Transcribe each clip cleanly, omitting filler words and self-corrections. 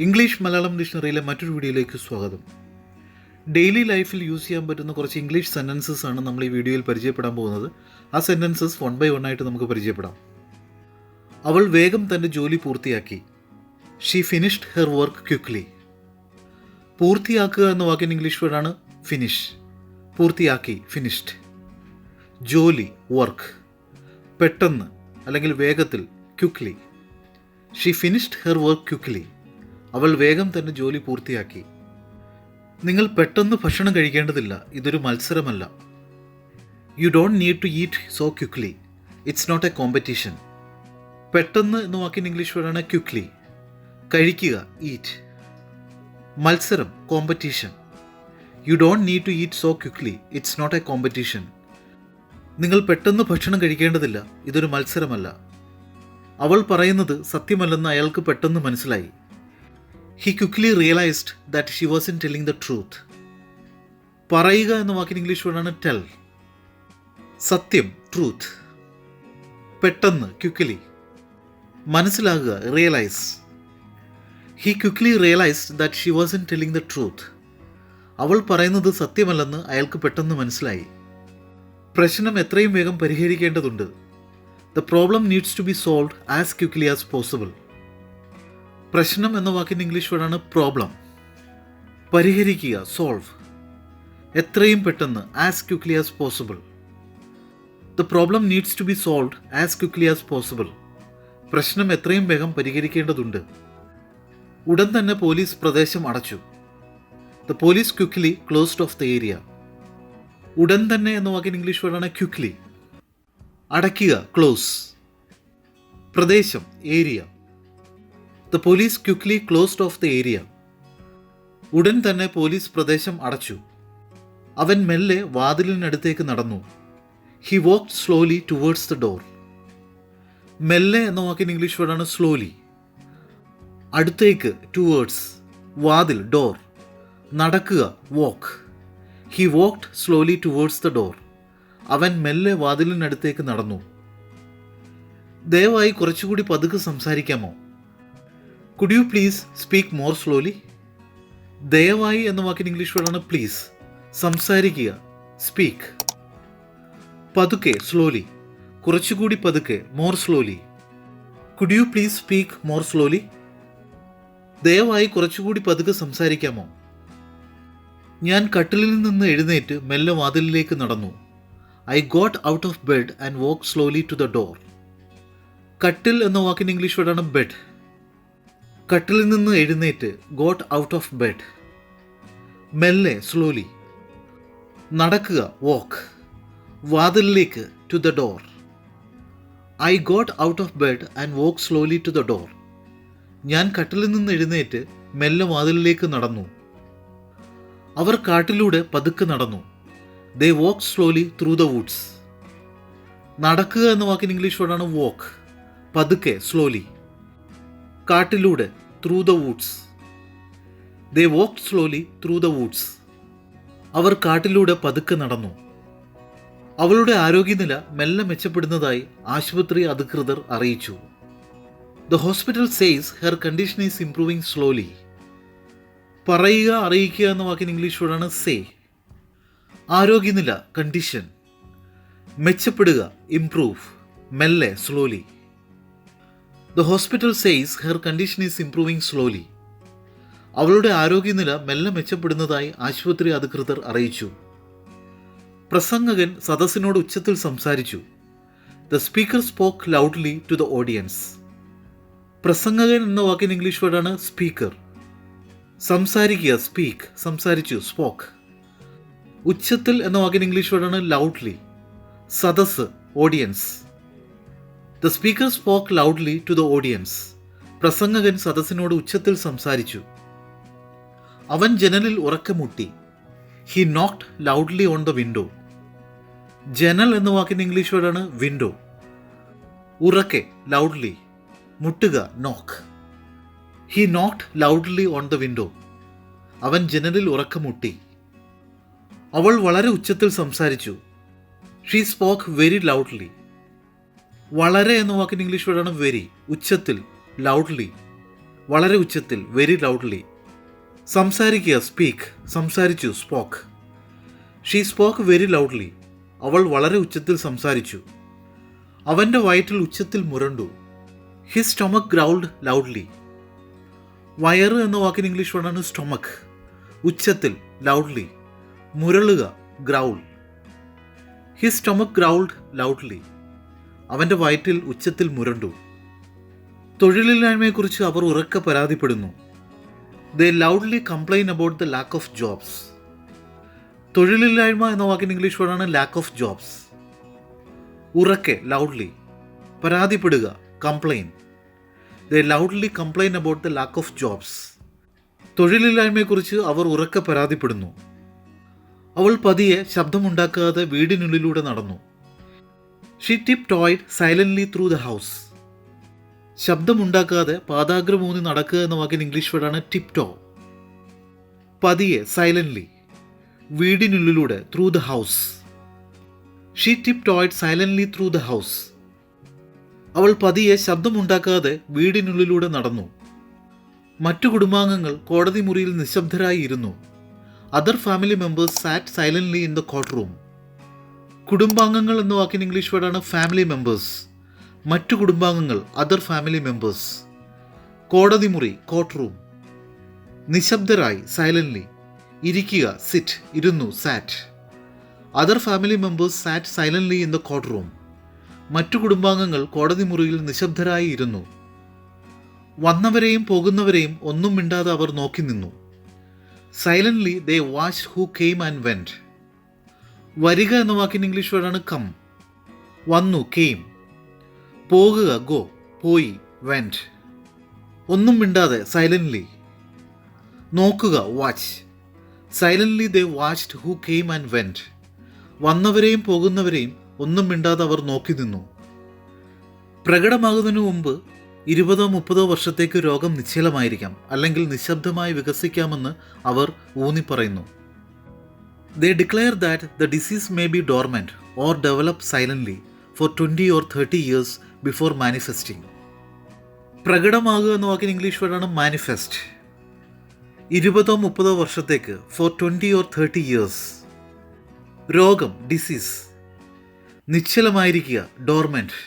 English Malayalam ഡിക്ഷണറിയിലെ മറ്റൊരു വീഡിയോയിലേക്ക് സ്വാഗതം. ഡെയിലി ലൈഫിൽ യൂസ് ചെയ്യാൻ പറ്റുന്ന കുറച്ച് ഇംഗ്ലീഷ് സെൻറ്റൻസസ് ആണ് നമ്മൾ ഈ വീഡിയോയിൽ പരിചയപ്പെടാൻ പോകുന്നത്. ആ സെൻറ്റൻസസ് 1 by 1 ആയിട്ട് നമുക്ക് പരിചയപ്പെടാം. അവൾ വേഗം തൻ്റെ ജോലി പൂർത്തിയാക്കി. She finished her work quickly. പൂർത്തിയാക്കുക എന്ന വാക്കിൻ്റെ ഇംഗ്ലീഷ് വേർഡാണ് ഫിനിഷ്. പൂർത്തിയാക്കി, ഫിനിഷ്ഡ്. ജോലി, വർക്ക്. പെട്ടെന്ന് അല്ലെങ്കിൽ വേഗത്തിൽ, quickly. She finished her work quickly. അവൾ വേഗം തന്നെ ജോലി പൂർത്തിയാക്കി. നിങ്ങൾ പെട്ടെന്ന് ഭക്ഷണം കഴിക്കേണ്ടതില്ല. ഇതൊരു മത്സരമല്ല. You don't need to eat so quickly. It's not a competition. പെട്ടെന്ന് എന്ന വാക്കിൻ്റെ ഇംഗ്ലീഷ് വേർഡാണ് ക്വിക്ക്ലി. കഴിക്കുക, ഈറ്റ്. മത്സരം, competition. You don't need to eat so quickly. It's not a competition. നിങ്ങൾ പെട്ടെന്ന് ഭക്ഷണം കഴിക്കേണ്ടതില്ല. ഇതൊരു മത്സരമല്ല. അവൾ പറയുന്നത് സത്യമല്ലെന്ന് അയാൾക്ക് പെട്ടെന്ന് മനസ്സിലായി. He quickly realized that she wasn't telling the truth. പറയുക എന്ന വാക്കിന് ഇംഗ്ലീഷ് വേർഡാണ് ടെൽ. സത്യം, ട്രൂത്ത്. പെട്ടെന്ന്, ക്വിക്ക്ലി. മനസ്സിലാകുക, realise. He quickly realized that she wasn't telling the truth. അവൾ പറയുന്നത് സത്യമല്ലെന്ന് അയാൾക്ക് പെട്ടെന്ന് മനസ്സിലായി. പ്രശ്നം എത്രയും വേഗം പരിഹരിക്കേണ്ടതുണ്ട്. The problem needs to be solved as quickly as possible. പ്രശ്നം എന്ന വാക്കിൻ്റെ ഇംഗ്ലീഷ് വേർഡാണ് പ്രോബ്ലം. പരിഹരിക്കുക, സോൾവ്. എത്രയും പെട്ടെന്ന്, as quickly as possible. The problem needs to be solved as quickly as possible. പ്രശ്നം എത്രയും വേഗം പരിഹരിക്കേണ്ടതുണ്ട്. ഉടൻ തന്നെ പോലീസ് പ്രദേശം അടച്ചു. The police quickly closed off the area. ഉടൻ തന്നെ എന്ന വാക്കിൻ്റെ ഇംഗ്ലീഷ് വേർഡാണ് ക്വിക്ക്ലി. അടയ്ക്കുക, ക്ലോസ്. പ്രദേശം, area. The police quickly closed off the area. ഉടൻ തന്നെ പോലീസ് പ്രദേശം അടച്ചു. അവൻ മെല്ലെ വാതിലിനടുത്തേക്ക് നടന്നു. He walked slowly towards the door. മെല്ലെ എന്ന വാക്കിന് ഇംഗ്ലീഷ് വേർഡാണ് സ്ലോലി. അടുത്തേക്ക്, towards. വാതിൽ, ഡോർ. നടക്കുക, walk. He walked slowly towards the door. അവൻ മെല്ലെ വാതിലിനടുത്തേക്ക് നടന്നു. ദയവായി കുറച്ചുകൂടി പതുക്കെ സംസാരിക്കാമോ? Could you please speak more slowly? ദയവായി എന്ന വാക്കിന് ഇംഗ്ലീഷ് വേർഡാണ് പ്ലീസ്. സംസാരിക്കുക, സ്പീക്ക്. പതുക്കെ, സ്ലോലി. കുറച്ചുകൂടി പതുക്കെ, more slowly. Could you please speak more slowly? ദയവായി കുറച്ചുകൂടി പതുക്കെ സംസാരിക്കാമോ? ഞാൻ കട്ടിലിൽ നിന്ന് എഴുന്നേറ്റ് മെല്ലെ വാതിലിലേക്ക് നടന്നു. I got out of bed and walked slowly to the door. കട്ടിൽ എന്ന വാക്കിന് ഇംഗ്ലീഷ് വേർഡാണ് ബെഡ്. കട്ടിലിൽ നിന്ന് എഴുന്നേറ്റ്, ഗോട്ട് ഔട്ട് ഓഫ് ബെഡ്. മെല്ലെ, സ്ലോലി. നടക്കുക, വാക്ക്. വാതിലിലേക്ക്, to the door. I got out of bed and walk slowly to the door. ഞാൻ കട്ടിലിൽ നിന്ന് എഴുന്നേറ്റ് മെല്ലെ വാതിലിലേക്ക് നടന്നു. അവർ കാട്ടിലൂടെ പതുക്കെ നടന്നു. They walk slowly through the woods. നടക്കുക എന്ന വാക്കിന് ഇംഗ്ലീഷ് വേർഡാണ് വാക്ക്. പതുക്കെ, സ്ലോലി. കാട്ടിലൂടെ, through the woods. They walked slowly through the woods. അവർ കാട്ടിലൂടെ പതുക്കെ നടന്നു. അവളുടെ ആരോഗ്യനില മെല്ലെ മെച്ചപ്പെടുന്നതായി ആശുപത്രി അധികൃതർ അറിയിച്ചു. The hospital says her condition is improving slowly. പറയുക, അറിയിക്കുക എന്ന വാക്കിന് ഇംഗ്ലീഷ് വേർഡാണ് സേ. ആരോഗ്യനില, കണ്ടീഷൻ. മെച്ചപ്പെടുക, ഇംപ്രൂവ്. മെല്ലെ, slowly. The hospital says her condition is improving slowly. അവളുടെ ആരോഗ്യനില മെല്ലെ മെച്ചപ്പെടുന്നതായി ആശുപത്രി അധികൃതർ അറിയിച്ചു. പ്രസംഗകൻ സദസ്സിനോട് ഉച്ചത്തിൽ സംസാരിച്ചു. The speaker spoke loudly to the audience. പ്രസംഗകൻ എന്ന വാക്കിന് ഇംഗ്ലീഷ് വേർഡാണ് സ്പീക്കർ. സംസാരിക്കുക, സ്പീക്ക്. സംസാരിച്ചു, സ്പോക്ക്. ഉച്ചത്തിൽ എന്ന വാക്കിന് ഇംഗ്ലീഷ് വേർഡാണ് ലൗഡ്ലി. സദസ്സ്, audience. The speaker spoke loudly to the audience. പ്രസംഗകൻ സദസ്സിനോട് ഉച്ചത്തിൽ സംസാരിച്ചു. അവൻ ജനലിൽ ഉറക്കെ മുട്ടി. He knocked loudly on the window. ജനൽ എന്ന വാക്കിൻ്റെ ഇംഗ്ലീഷ് വേർഡാണ് വിൻഡോ. ഉറക്കെ, ലൗഡ്ലി. മുട്ടുക, നോക്ക്. He knocked loudly on the window. അവൻ ജനലിൽ ഉറക്കെ മുട്ടി. അവൾ വളരെ ഉച്ചത്തിൽ സംസാരിച്ചു. She spoke very loudly. വളരെ എന്ന വാക്കിന് ഇംഗ്ലീഷ് വേർഡാണ് വെരി. ഉച്ചത്തിൽ, ലൗഡ്ലി. വളരെ ഉച്ചത്തിൽ, വെരി ലൗഡ്ലി. സംസാരിക്കുക, സ്പീക്ക്. സംസാരിച്ചു, spoke. She spoke very loudly. അവൾ വളരെ ഉച്ചത്തിൽ സംസാരിച്ചു. അവൻ്റെ വയറ്റിൽ ഉച്ചത്തിൽ മുരണ്ടു. His stomach growled loudly. വയറ് എന്ന വാക്കിന് ഇംഗ്ലീഷ് വേർഡാണ് സ്റ്റൊമക്ക്. ഉച്ചത്തിൽ, ലൗഡ്ലി. മുരളുക, growl. His stomach growled loudly. അവൻ്റെ വയറ്റിൽ ഉച്ചത്തിൽ മുരണ്ടു. തൊഴിലില്ലായ്മയെക്കുറിച്ച് അവർ ഉറക്കെ പരാതിപ്പെടുന്നു. They loudly complain about the lack of jobs. തൊഴിലില്ലായ്മ എന്ന വാക്കിന് ഇംഗ്ലീഷ് വേർഡാണ് ലാക്ക് ഓഫ് ജോബ്സ്. ഉറക്കെ, ലൗഡ്ലി. പരാതിപ്പെടുക, complain. They loudly complain about the lack of jobs. തൊഴിലില്ലായ്മയെക്കുറിച്ച് അവർ ഉറക്കെ പരാതിപ്പെടുന്നു. അവൾ പതിയെ ശബ്ദമുണ്ടാക്കാതെ വീടിനുള്ളിലൂടെ നടന്നു. She tiptoed silently through the house. ശബ്ദമുണ്ടാക്കാതെ പാദാഗ്രമൂന്നി നടക്കുക എന്ന വാക്കിന് ഇംഗ്ലീഷ് വേർഡാണ് ടിപ്പ് ടോ. പതിയെ, സൈലന്റ്ലി. വീടിനുള്ളിലൂടെ, through the house. She tiptoed silently through the house. അവൾ പതിയെ ശബ്ദമുണ്ടാക്കാതെ വീടിനുള്ളിലൂടെ നടന്നു. മറ്റു കുടുംബാംഗങ്ങൾ കോടതി മുറിയിൽ നിശബ്ദരായി ഇരുന്നു. Other family members sat silently in the court room. കുടുംബാംഗങ്ങൾ എന്ന വാക്കിന് ഇംഗ്ലീഷ് വേർഡാണ് ഫാമിലി മെമ്പേഴ്സ്. മറ്റു കുടുംബാംഗങ്ങൾ, അതർ ഫാമിലി മെമ്പേഴ്സ്. കോടതി മുറി, കോർട്ട് റൂം. നിശബ്ദരായി, സൈലന്റ്ലി. ഇരിക്കുക, സിറ്റ്. ഇരുന്നു, sat. Other family members sat silently in the courtroom. മറ്റു കുടുംബാംഗങ്ങൾ കോടതി മുറിയിൽ നിശബ്ദരായി ഇരുന്നു. വന്നവരെയും പോകുന്നവരെയും ഒന്നും മിണ്ടാതെ അവർ നോക്കി നിന്നു. Silently they watched who came and went. വരിക എന്ന വാക്കിന് ഇംഗ്ലീഷ് വേർഡാണ് കം. വന്നു, കെയിം. പോകുക, ഗോ. പോയി, വെന്റ്. ഒന്നും മിണ്ടാതെ, സൈലന്റ്ലി. നോക്കുക, watch. Silently they watched who came and went. വന്നവരെയും പോകുന്നവരെയും ഒന്നും മിണ്ടാതെ അവർ നോക്കി നിന്നു. പ്രകടമാകുന്നതിനു മുമ്പ് 20-30 വർഷത്തേക്ക് രോഗം നിശ്ചലമായിരിക്കാം, അല്ലെങ്കിൽ നിശബ്ദമായി വികസിക്കാമെന്ന് അവർ ഊന്നിപ്പറയുന്നു. They declare that the disease may be dormant or develop silently for 20 or 30 years before manifesting. പ്രകടമാകുക എന്ന വാക്കിന് ഇംഗ്ലീഷ് വേർഡാണ് മാനിഫെസ്റ്റ്. 20-30 വർഷത്തേക്ക്, for 20 or 30 years. രോഗം, ഡിസീസ്. നിശ്ചലമായിരിക്കുക, ഡോർമെന്റ്.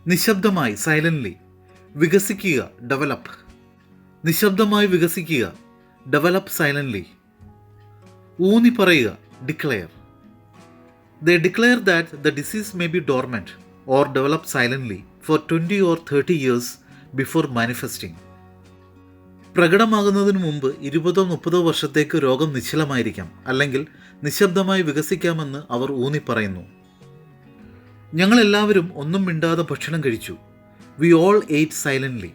നിശബ്ദമായി, സൈലന്റ്ലി. വികസിക്കുക, ഡെവലപ്പ്. നിശബ്ദമായി വികസിക്കുക, ഡെവലപ്പ് സൈലന്റ്ലി. ഊന്നി പറയുക, declare. They declare that the disease may be dormant or develop silently for 20 or 30 years before manifesting. പ്രകടമാകുന്നതിന് മുമ്പ് 20-30 വർഷത്തേക്ക് രോഗം നിശ്ചലമായിരിക്കാം, അല്ലെങ്കിൽ നിശബ്ദമായി വികസിക്കാമെന്ന് അവർ ഊന്നി പറയുന്നു. ഞങ്ങളെല്ലാവരും ഒന്നും മിണ്ടാതെ ഭക്ഷണം കഴിച്ചു. We all eight silently.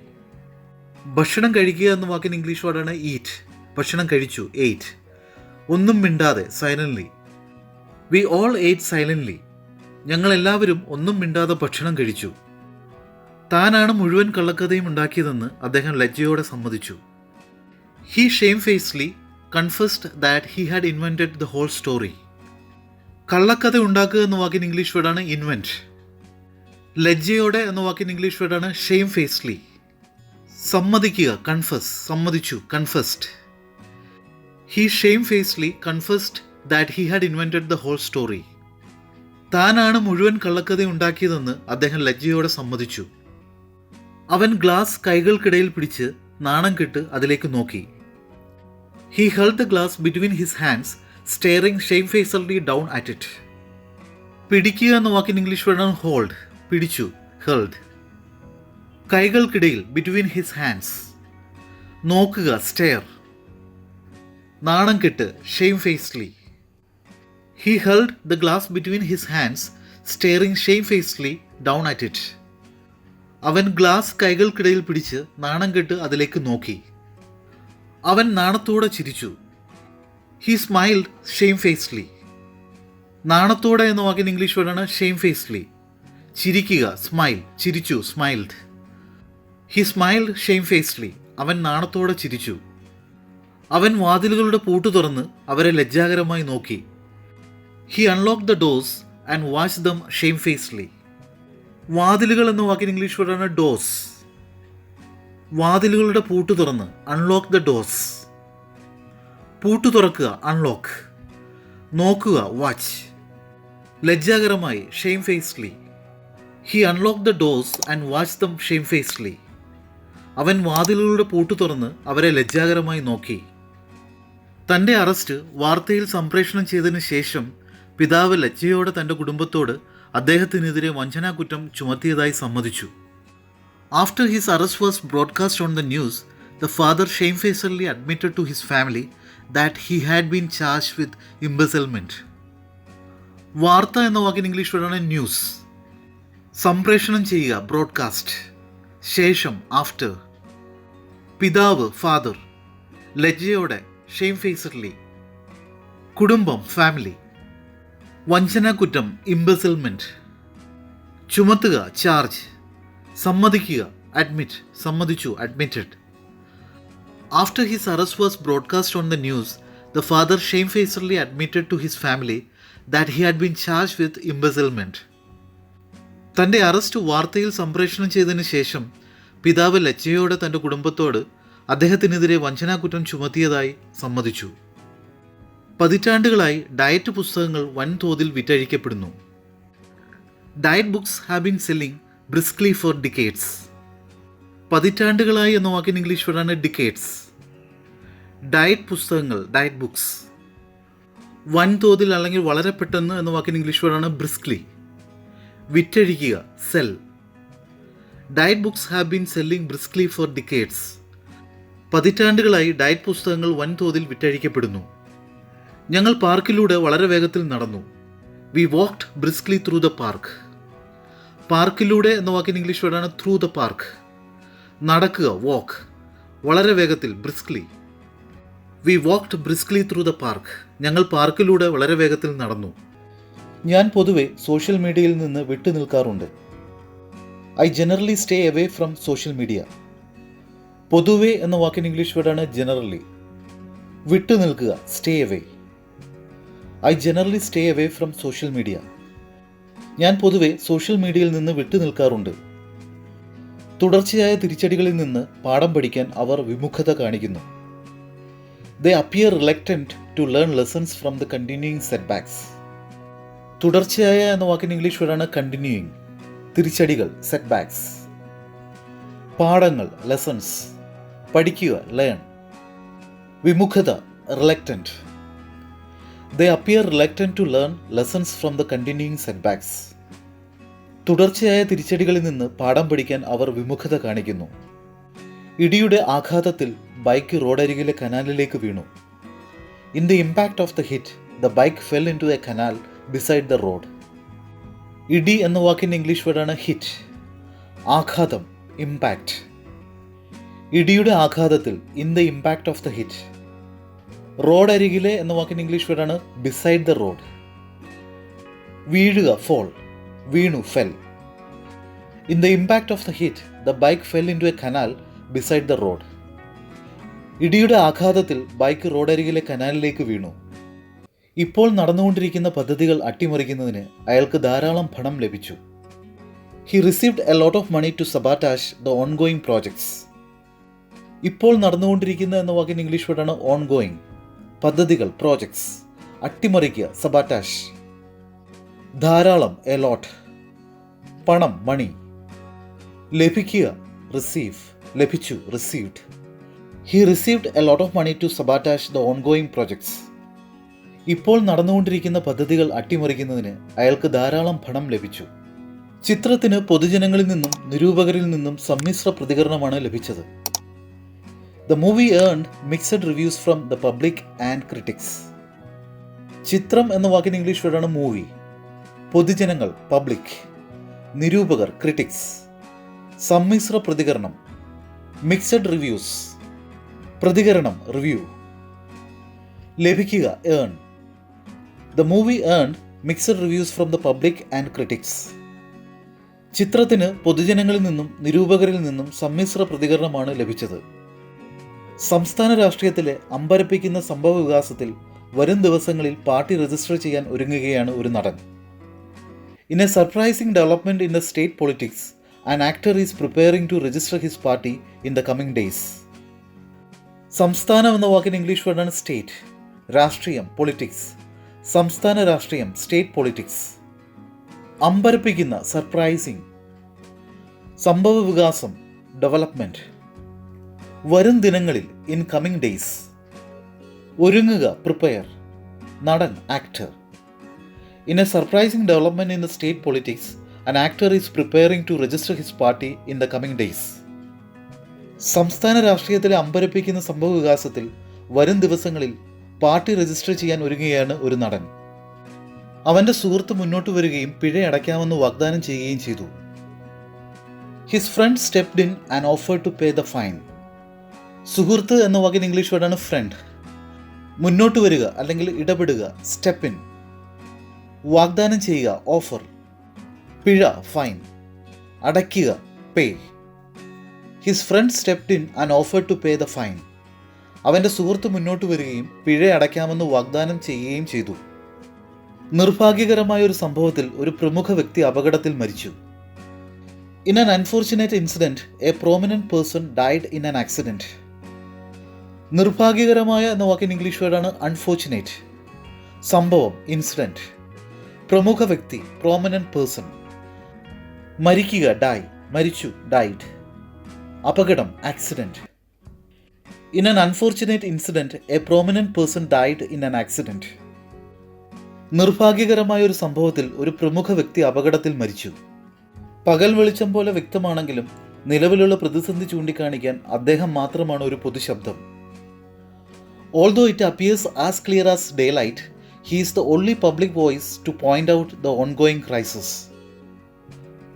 ഭക്ഷണം കഴിക്കുക എന്ന വാക്കിന് ഇംഗ്ലീഷ് വേർഡാണ് ഈറ്റ്. ഭക്ഷണം കഴിച്ചു, എയ്റ്റ്. ഒന്നും മിണ്ടാതെ, silently. We all eight silently. ഞങ്ങളെല്ലാവരും ഒന്നും മിണ്ടാതെ ഭക്ഷണം കഴിച്ചു. താനാണ് മുഴുവൻ കള്ളക്കഥയും ഉണ്ടാക്കിയതെന്ന് അദ്ദേഹം ലജ്ജയോടെ സമ്മതിച്ചു. He shamefacedly confessed that he had invented the whole story. കള്ളക്കഥ ഉണ്ടാക്കുക എന്ന വാക്കിന് ഇംഗ്ലീഷ് വേർഡാണ് ഇൻവെന്റ്. ലജ്ജയോടെ എന്ന വാക്കിന് ഇംഗ്ലീഷ് വേർഡാണ് ഷെയിംഫേസ്ലി. സമ്മതിക്കുക, കൺഫസ്. സമ്മതിച്ചു, confessed. He shamefacedly confessed that he had invented the whole story. താനാണ് മുഴുവൻ കള്ളക്കഥ ഉണ്ടാക്കിയതെന്ന് അദ്ദേഹം ലജ്ജയോടെ സമ്മതിച്ചു. അവൻ ഗ്ലാസ് കൈകൾക്കിടയിൽ പിടിച്ച് നാണം കെട്ട് അതിലേക്ക് നോക്കി. He held the glass between his hands, staring shamefacedly down at it. പിടിക്കുക എന്ന വാക്കിന് ഇംഗ്ലീഷ് വേർഡാണ് ഹോൾഡ്. പിടിച്ചു, ഹെൽഡ്. കൈകൾക്കിടയിൽ, ബിറ്റ്വീൻ ഹിസ് ഹാൻഡ്സ്. നോക്കുക, സ്റ്റെയർ. നാണം കെട്ട്, shamefacedly. He held the glass between his hands, staring shamefacedly down at it. അവൻ ഗ്ലാസ് കൈകൾക്കിടയിൽ പിടിച്ച് നാണം കെട്ട് അതിലേക്ക് നോക്കി. അവൻ നാണത്തോടെ ചിരിച്ചു. He smiled ഷെയിംഫേസ്ലി. നാണത്തോടെ എന്ന വാക്കിന് ഇംഗ്ലീഷ് വേർഡാണ് ഷെയിംഫേസ്ലി. ചിരിക്കുക, സ്മൈൽ. ചിരിച്ചു, സ്മൈൽഡ്. He smiled ഷെയിംഫേസ്ലി. അവൻ നാണത്തോടെ ചിരിച്ചു. അവൻ വാതിലുകളുടെ പൂട്ട് തുറന്ന് അവരെ ലജ്ജാകരമായി നോക്കി. He unlock the doors and watch them shamefacedly. വാതിലുകൾ എന്ന വാക്കിന് ഇംഗ്ലീഷ് വേർഡാണ് ഡോസ്. വാതിലുകളുടെ പൂട്ട് തുറന്ന്, അൺലോക്ക് ദ ഡോർസ്. പൂട്ട് തുറക്കുക, അൺലോക്ക്. നോക്കുക, വാച്ച്. ലജ്ജാകരമായി, shamefacedly. He unlock the doors and watch them shamefacedly. അവൻ വാതിലുകളുടെ പൂട്ട് തുറന്ന് അവരെ ലജ്ജാകരമായി നോക്കി. തൻ്റെ അറസ്റ്റ് വാർത്തയിൽ സംപ്രേഷണം ചെയ്തതിനു ശേഷം പിതാവ് ലജ്ജയോടെ തൻ്റെ കുടുംബത്തോട് അദ്ദേഹത്തിനെതിരെ വഞ്ചനാകുറ്റം ചുമത്തിയതായി സമ്മതിച്ചു. After his arrest was broadcast on the news, the father shamefacedly admitted to his family that he had been charged with embezzlement. വാർത്ത എന്ന വാക്കിന് ഇംഗ്ലീഷ് വേർഡാണ് ന്യൂസ്. സംപ്രേഷണം ചെയ്യുക, ബ്രോഡ്കാസ്റ്റ്. ശേഷം, ആഫ്റ്റർ. പിതാവ്, ഫാദർ. ലജ്ജയോടെ, ഷെയിംഫേസ്ഡ്ലി. കുടുംബം, ഫാമിലി. വഞ്ചനാകുറ്റം, ഇംബെസിൽമെൻറ്റ്. ചുമത്തുക, ചാർജ്. സമ്മതിക്കുക, അഡ്മിറ്റ്. സമ്മതിച്ചു, admitted. After his arrest was broadcast on the news, the father shamefacedly admitted to his family that he had been charged with embezzlement. തൻ്റെ arrest വാർത്തയിൽ സംപ്രേഷണം ചെയ്തതിനു ശേഷം പിതാവ് ലജ്ജയോടെ തൻ്റെ കുടുംബത്തോട് അദ്ദേഹത്തിനെതിരെ വഞ്ചനാകുറ്റം ചുമത്തിയതായി സമ്മതിച്ചു. പതിറ്റാണ്ടുകളായി ഡയറ്റ് പുസ്തകങ്ങൾ വൻതോതിൽ വിറ്റഴിക്കപ്പെടുന്നു. Diet books have been selling briskly for decades. പതിറ്റാണ്ടുകളായി എന്ന വാക്കിന് ഇംഗ്ലീഷ് വേർഡാണ് ഡിക്കേഡ്സ്. ഡയറ്റ് പുസ്തകങ്ങൾ, ഡയറ്റ് ബുക്സ്. വൻതോതിൽ അല്ലെങ്കിൽ വളരെ പെട്ടെന്ന് എന്ന വാക്കിന് ഇംഗ്ലീഷ് വേർഡാണ് ബ്രിസ്ക്ലി. വിറ്റഴിക്കുക, sell. Diet books have been selling briskly for decades. പതിറ്റാണ്ടുകളായി ഡയറ്റ് പുസ്തകങ്ങൾ വൻതോതിൽ വിറ്റഴിക്കപ്പെടുന്നു. ഞങ്ങൾ പാർക്കിലൂടെ വളരെ വേഗത്തിൽ നടന്നു. We walked briskly through the park. പാർക്കിലൂടെ എന്ന വാക്കിന് ഇംഗ്ലീഷ് വേർഡാണ് ത്രൂ ദ പാർക്ക്. നടക്കുക, വാക്ക്. വളരെ വേഗത്തിൽ, briskly. We walked briskly through the park. ഞങ്ങൾ പാർക്കിലൂടെ വളരെ വേഗത്തിൽ നടന്നു. ഞാൻ പൊതുവെ സോഷ്യൽ മീഡിയയിൽ നിന്ന് വിട്ടു നിൽക്കാറുണ്ട്. I generally stay away from social media. പൊതുവെ എന്ന വാക്കിന് ഇംഗ്ലീഷ് വേർഡാണ് ജനറലി. വിട്ടു നിൽക്കുക, stay away. I generally stay away from social media. ഞാൻ പൊതുവെ സോഷ്യൽ മീഡിയയിൽ നിന്ന് വിട്ടു നിൽക്കാറുണ്ട്. തുടർച്ചയായ തിരിച്ചടികളിൽ നിന്ന് പാഠം പഠിക്കാൻ അവർ വിമുഖത കാണിക്കുന്നു. They appear reluctant to learn lessons from the continuing setbacks. തുടർച്ചയായ എന്ന വാക്കിന് ഇംഗ്ലീഷ് വേർഡാണ് കണ്ടിന്യൂയിങ്. തിരിച്ചടികൾ, സെറ്റ്ബാക്സ്. പാഠങ്ങൾ, ലെസൺസ്. പഠിക്കുക, ലേൺ. വിമുഖത, reluctant. They appear reluctant to learn lessons from the continuing setbacks. തുടർച്ചയായ തിരിച്ചടികളിൽ നിന്ന് പാഠം പഠിക്കാൻ അവർ വിമുഖത കാണിക്കുന്നു. ഇടിയുടെ ആഘാതത്തിൽ ബൈക്ക് റോഡരികിലെ കനാലിലേക്ക് വീണു. In the impact of the hit, the bike fell into a canal beside the road. ഇടി എന്ന വാക്കിൻ്റെ ഇംഗ്ലീഷ് വേർഡാണ് ഹിറ്റ്. ആഘാതം, ഇമ്പാക്റ്റ്. ഇടിയുടെ ആഘാതത്തിൽ, in the impact of the hit. റോഡരികിലെ എന്ന വാക്കിൻ്റെ ഇംഗ്ലീഷ് വേർഡാണ് ബിസൈഡ് ദ റോഡ്. വീഴുക, ഫോൾ. വീണു, fell. In the impact of the hit, the bike fell into a canal beside the road. ഇടിയുടെ ആഘാതത്തിൽ ബൈക്ക് റോഡരികിലെ കനാലിലേക്ക് വീണു. ഇപ്പോൾ നടന്നുകൊണ്ടിരിക്കുന്ന പദ്ധതികൾ അട്ടിമറിക്കുന്നതിന് അയാൾക്ക് ധാരാളം പണം ലഭിച്ചു. He received a lot of money to sabotage the ongoing projects. ഇപ്പോൾ നടന്നുകൊണ്ടിരിക്കുന്ന എന്ന വാക്കിന് ഇംഗ്ലീഷ് വേർഡാണ് ഓൺഗോയിങ്. പദ്ധതികൾ, പ്രോജക്ട്സ്. അട്ടിമറിക്കുക, സബാറ്റാഷ്. ധാരാളം, എ ലോട്ട്. പണം, മണി. ലഭിക്കുക, റിസീവ്. ലഭിച്ചു, received. He received a lot of money to sabotage the ongoing projects. ഇപ്പോൾ നടന്നുകൊണ്ടിരിക്കുന്ന പദ്ധതികൾ അട്ടിമറിക്കുന്നതിന് അയാൾക്ക് ധാരാളം പണം ലഭിച്ചു. ചിത്രത്തിന് പൊതുജനങ്ങളിൽ നിന്നും നിരൂപകരിൽ നിന്നും സമ്മിശ്ര പ്രതികരണമാണ് ലഭിച്ചത്. The movie earned mixed reviews from the public and critics. ചിത്രം എന്ന വാക്കിന് ഇംഗ്ലീഷ് വേർഡാണ് മൂവി. പൊതുജനങ്ങൾ, പബ്ലിക്. നിരൂപകർ, ക്രിറ്റിക്സ്. സമ്മിശ്ര പ്രതികരണം, മിക്സഡ് റിവ്യൂസ്. പ്രതികരണം, റിവ്യൂ. ലഭിക്കുക, earn. The movie earned mixed reviews from the public and critics. ചിത്രത്തിന് പൊതുജനങ്ങളിൽ നിന്നും നിരൂപകരിൽ നിന്നും സമ്മിശ്ര പ്രതികരണമാണ് ലഭിച്ചത്. സംസ്ഥാന രാഷ്ട്രീയത്തിലെ അമ്പരപ്പിക്കുന്ന സംഭവ വികാസത്തിൽ വരും ദിവസങ്ങളിൽ പാർട്ടി രജിസ്റ്റർ ചെയ്യാൻ ഒരുങ്ങുകയാണ് ഒരു നടൻ. In A surprising development in the state politics, An actor is preparing to register his party in the coming days. സംസ്ഥാനം എന്ന വാക്കിന് ഇംഗ്ലീഷ് വേർഡാണ് സ്റ്റേറ്റ്. രാഷ്ട്രീയം, പൊളിറ്റിക്സ്. സംസ്ഥാന രാഷ്ട്രീയം, സ്റ്റേറ്റ് പൊളിറ്റിക്സ്. അമ്പരപ്പിക്കുന്ന, സർപ്രൈസിങ്. സംഭവ വികാസം, ഡെവലപ്മെൻറ്റ്. വരും ദിനങ്ങളിൽ, ഇൻ കമ്മിങ് ഡേയ്സ്. ഒരുങ്ങുക, പ്രിപ്പയർ. നടൻ, actor. In a surprising development in the state politics, an actor is preparing to register his party in the coming days. സംസ്ഥാന രാഷ്ട്രീയത്തിലെ അമ്പരപ്പിക്കുന്ന സംഭവ വികാസത്തിൽ വരും ദിവസങ്ങളിൽ പാർട്ടി രജിസ്റ്റർ ചെയ്യാൻ ഒരുങ്ങുകയാണ് ഒരു നടൻ. അവൻ്റെ സുഹൃത്ത് മുന്നോട്ട് വരികയും പിഴ അടയ്ക്കാമെന്ന് വാഗ്ദാനം ചെയ്യുകയും ചെയ്തു. His friend stepped in and offered to pay the fine. സുഹൃത്ത് എന്ന വാക്കിന് ഇംഗ്ലീഷ് വേർഡാണ് ഫ്രണ്ട്. മുന്നോട്ട് വരിക അല്ലെങ്കിൽ ഇടപെടുക, സ്റ്റെപ്പ് ഇൻ. വാഗ്ദാനം ചെയ്യുക, ഓഫർ. പിഴ, ഫൈൻ. അടയ്ക്കുക, pay. His friend stepped in and offered to pay the fine. അവൻ്റെ സുഹൃത്ത് മുന്നോട്ട് വരികയും പിഴ അടയ്ക്കാമെന്ന് വാഗ്ദാനം ചെയ്യുകയും ചെയ്തു. നിർഭാഗ്യകരമായ ഒരു സംഭവത്തിൽ ഒരു പ്രമുഖ വ്യക്തി അപകടത്തിൽ മരിച്ചു. In an unfortunate incident a prominent person died in an accident. നിർഭാഗ്യകരമായ എന്ന വാക്കിന് ഇംഗ്ലീഷ് വേർഡാണ് അൺഫോർച്ചുനേറ്റ്. സംഭവം, ഇൻസിഡൻറ്റ്. പ്രമുഖ വ്യക്തി, പ്രോമിനൻറ്റ് പേഴ്സൺ. മരിക്കുക, ഡൈ. മരിച്ചു, ഡൈഡ്. അപകടം, accident. In an unfortunate incident a prominent person died in an accident. നിർഭാഗ്യകരമായ ഒരു സംഭവത്തിൽ ഒരു പ്രമുഖ വ്യക്തി അപകടത്തിൽ മരിച്ചു. പകൽ വെളിച്ചം പോലെ വ്യക്തമാണെങ്കിലും നിലവിലുള്ള പ്രതിസന്ധി ചൂണ്ടിക്കാണിക്കാൻ അദ്ദേഹം മാത്രമാണ് ഒരു പൊതുശബ്ദം. Although it appears as clear as daylight, he is the only public voice to point out the ongoing crisis.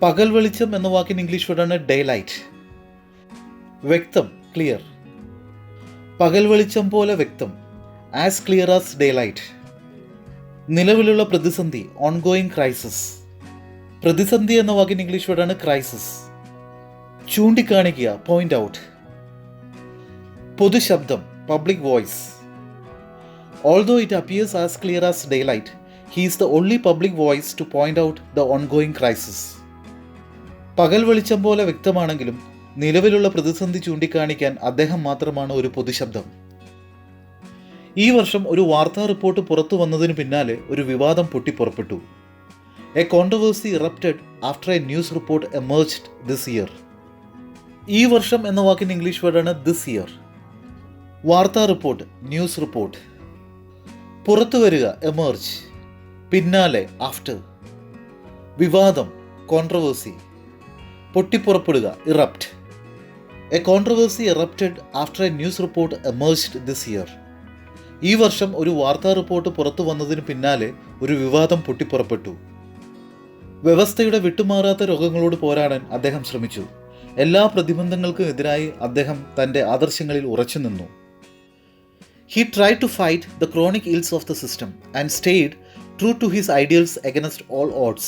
പകൽ വെളിച്ചം എന്ന വാക്കിന് ഇംഗ്ലീഷ് വേർഡാണ് ഡേലൈറ്റ്. വ്യക്തം, ക്ലിയർ. പകൽ വെളിച്ചം പോലെ വ്യക്തം, ആസ് ക്ലിയർ ആസ് ഡേലൈറ്റ്. നിലവിലുള്ള പ്രതിസന്ധി, ഓൺഗോയിങ് ക്രൈസിസ്. പ്രതിസന്ധി എന്ന വാക്കിന് ഇംഗ്ലീഷ് വേർഡാണ് ക്രൈസിസ്. ചൂണ്ടിക്കാണിക്കുക, പോയിന്റ് ഔട്ട്. പൊതുശബ്ദം, public voice. Although it appears as clear as daylight, he is the only public voice to point out the ongoing crisis. പകൽ വെളിച്ചം പോലെ വ്യക്തമാണെങ്കിലും നിലവിലുള്ള പ്രതിസന്ധി ചൂണ്ടിക്കാണിക്കാൻ അദ്ദേഹം മാത്രമാണ് ഒരു പൊതുശബ്ദം. ഈ വർഷം ഒരു വാർത്താ റിപ്പോർട്ട് പുറത്തു വന്നതിന് പിന്നാലെ ഒരു വിവാദം പൊട്ടിപ്പുറപ്പെട്ടു. A controversy erupted after a news report emerged this year. ഈ വർഷം എന്ന വാക്കിന് ഇംഗ്ലീഷ് വേർഡാണ് ദിസ് ഇയർ. വാർത്താ റിപ്പോർട്ട്, ന്യൂസ് റിപ്പോർട്ട്. പുറത്തു വരിക, എമേർജ്. പിന്നാലെ, ആഫ്റ്റർ. വിവാദം, കോൺട്രവേഴ്സി. പൊട്ടിപ്പുറപ്പെടുക, erupt. A controversy erupted after a news report emerged this year. ഈ വർഷം ഒരു വാർത്താ റിപ്പോർട്ട് പുറത്തു വന്നതിന് പിന്നാലെ ഒരു വിവാദം പൊട്ടിപ്പുറപ്പെട്ടു. വ്യവസ്ഥയുടെ വിട്ടുമാറാത്ത രോഗങ്ങളോട് പോരാടാൻ അദ്ദേഹം ശ്രമിച്ചു. എല്ലാ പ്രതിബന്ധങ്ങൾക്കും എതിരായി അദ്ദേഹം തൻ്റെ ആദർശങ്ങളിൽ ഉറച്ചു നിന്നു. He tried to fight the chronic ills of the system and stayed true to his ideals against all odds.